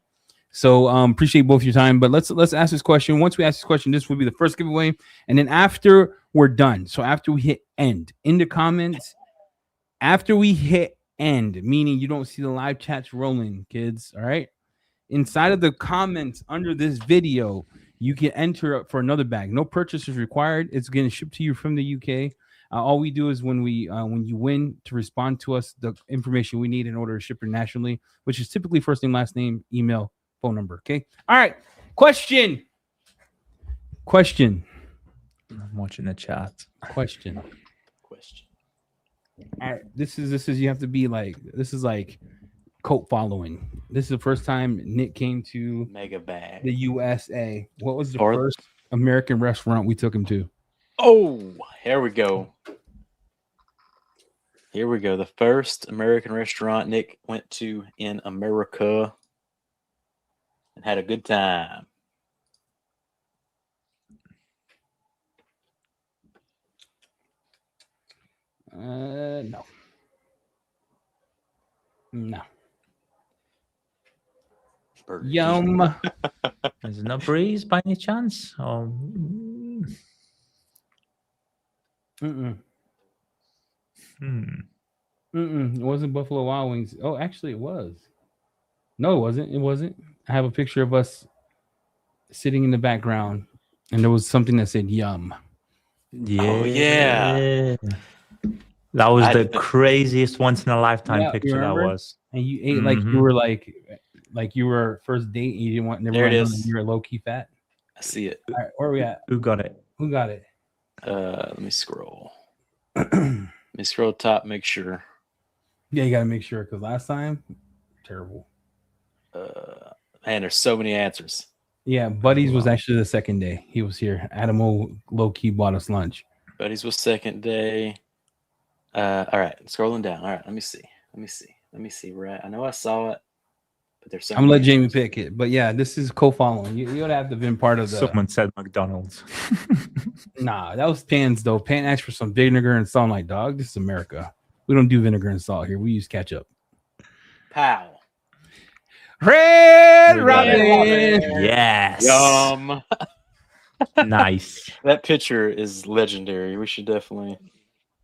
So appreciate both your time. But let's ask this question. Once we ask this question, this will be the first giveaway. And then after we're done, so after we hit end in the comments, after we hit end, meaning you don't see the live chats rolling, kids. All right. Inside of the comments under this video, you can enter for another bag. No purchase is required. It's getting shipped to you from the UK. All we do is when you win, to respond to us the information we need in order to ship internationally, which is typically first name, last name, email, phone number. Okay. All right. Question. I'm watching the chat. Question. All right. This is you have to be like, this is like cult following. This is the first time Nick came to Mega bag. the USA. What was the Or- first American restaurant we took him to? Oh, here we go. The first American restaurant Nick went to in America and had a good time. No. Burger King. Yum. Is it not Breeze by any chance? Oh, Mm-mm. hmm. Mm-mm. It wasn't Buffalo Wild Wings. Oh, actually, it was. No, it wasn't. It wasn't. I have a picture of us sitting in the background, and there was something that said "Yum." Yeah. Oh, yeah. That was I the did- craziest once in a lifetime Yeah, you picture. That remember? was. And you ate like you Mhm. were like you were first date, and you didn't want never There it want to know is. that you were low key fat. I see it. All right, where are we at? Who got it? Who got it? Let me scroll. Let me scroll top, make sure. Yeah, you gotta make sure because last time, terrible. Man, there's so many answers. Yeah, Buddy's was Wow. actually the second day he was here. Adamo low key bought us lunch. Buddies was second day. All right, scrolling down. All right, let me see. Right, I know I saw it, but there's so I'm gonna let many Jamie answers. pick it, but yeah, this is co-following. You would have to have been part of the. Someone said McDonald's. Nah, that was Pan's though. Pan asked for some vinegar and salt. I'm like, dog, this is America. We don't do vinegar and salt here. We use ketchup. Pow. Red We got it. Robin. Yes. Yum. Nice. That picture is legendary. We should definitely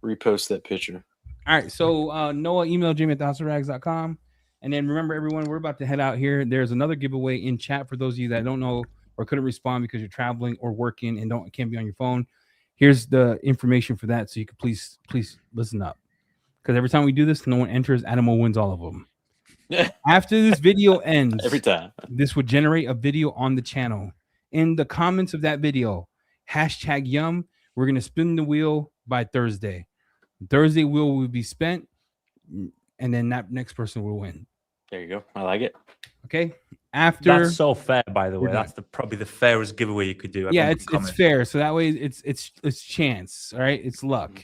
repost that picture. All right, so Noah, email Jamie at thehouseofrags.com. And then remember, everyone, we're about to head out here. There's another giveaway in chat for those of you that don't know or couldn't respond because you're traveling or working and can't be on your phone. Here's the information for that, so you can please listen up. Because every time we do this, no one enters. Animal wins all of them. After this video ends, Every time. this would generate a video on the channel. In the comments of that video, #Yum. We're gonna spin the wheel by Thursday. Thursday wheel will be spent, and then that next person will win. There you go. I like it. Okay. After That's so fair, by the We're way. done. That's probably the fairest giveaway you could do. yeah, Everyone it's can comment. fair. So that way it's chance. All right, it's luck.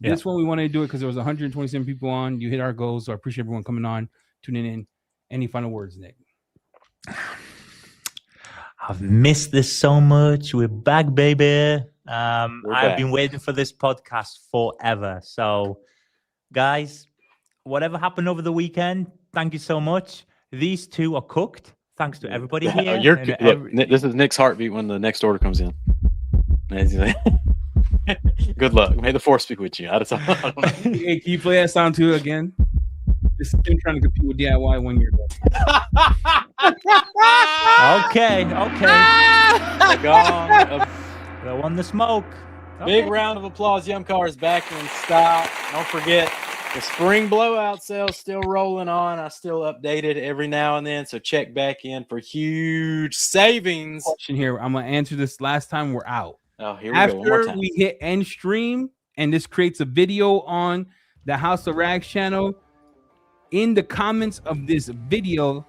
Yeah. This one we wanted to do it because there was 127 people on. You hit our goals, so I appreciate everyone coming on, tuning in. Any final words, Nick? I've missed this so much. We're back, baby. I've back. been waiting for this podcast forever. So, guys, whatever happened over the weekend, thank you so much. These two are cooked. Thanks to everybody here. You're and look, every- this is Nick's heartbeat when the next order comes in. Good luck. May the force speak with you. I don't know. Hey, can you play that sound too again? This is him trying to compete with DIY 1 year ago. Okay. The gong of- I won the smoke. Big Okay. round of applause. YumCars back in stock. Don't forget the spring blowout sale's still rolling on. I still update it every now and then, so check back in for huge savings. Question here. I'm gonna answer this last time we're out. Oh, here we go. One more After time. we hit end stream, and this creates a video on the House of Rags channel. In the comments of this video,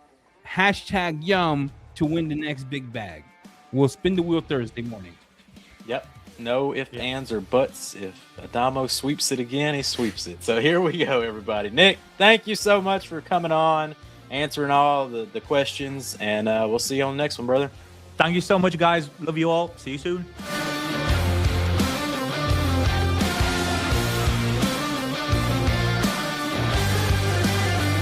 #Yum to win the next big bag. We'll spin the wheel Thursday morning. Yep. No ifs, ands, or buts. If Adamo sweeps it again, he sweeps it. So here we go, everybody. Nick, thank you so much for coming on, answering all the questions, and we'll see you on the next one, brother. Thank you so much, guys. Love you all. See you soon.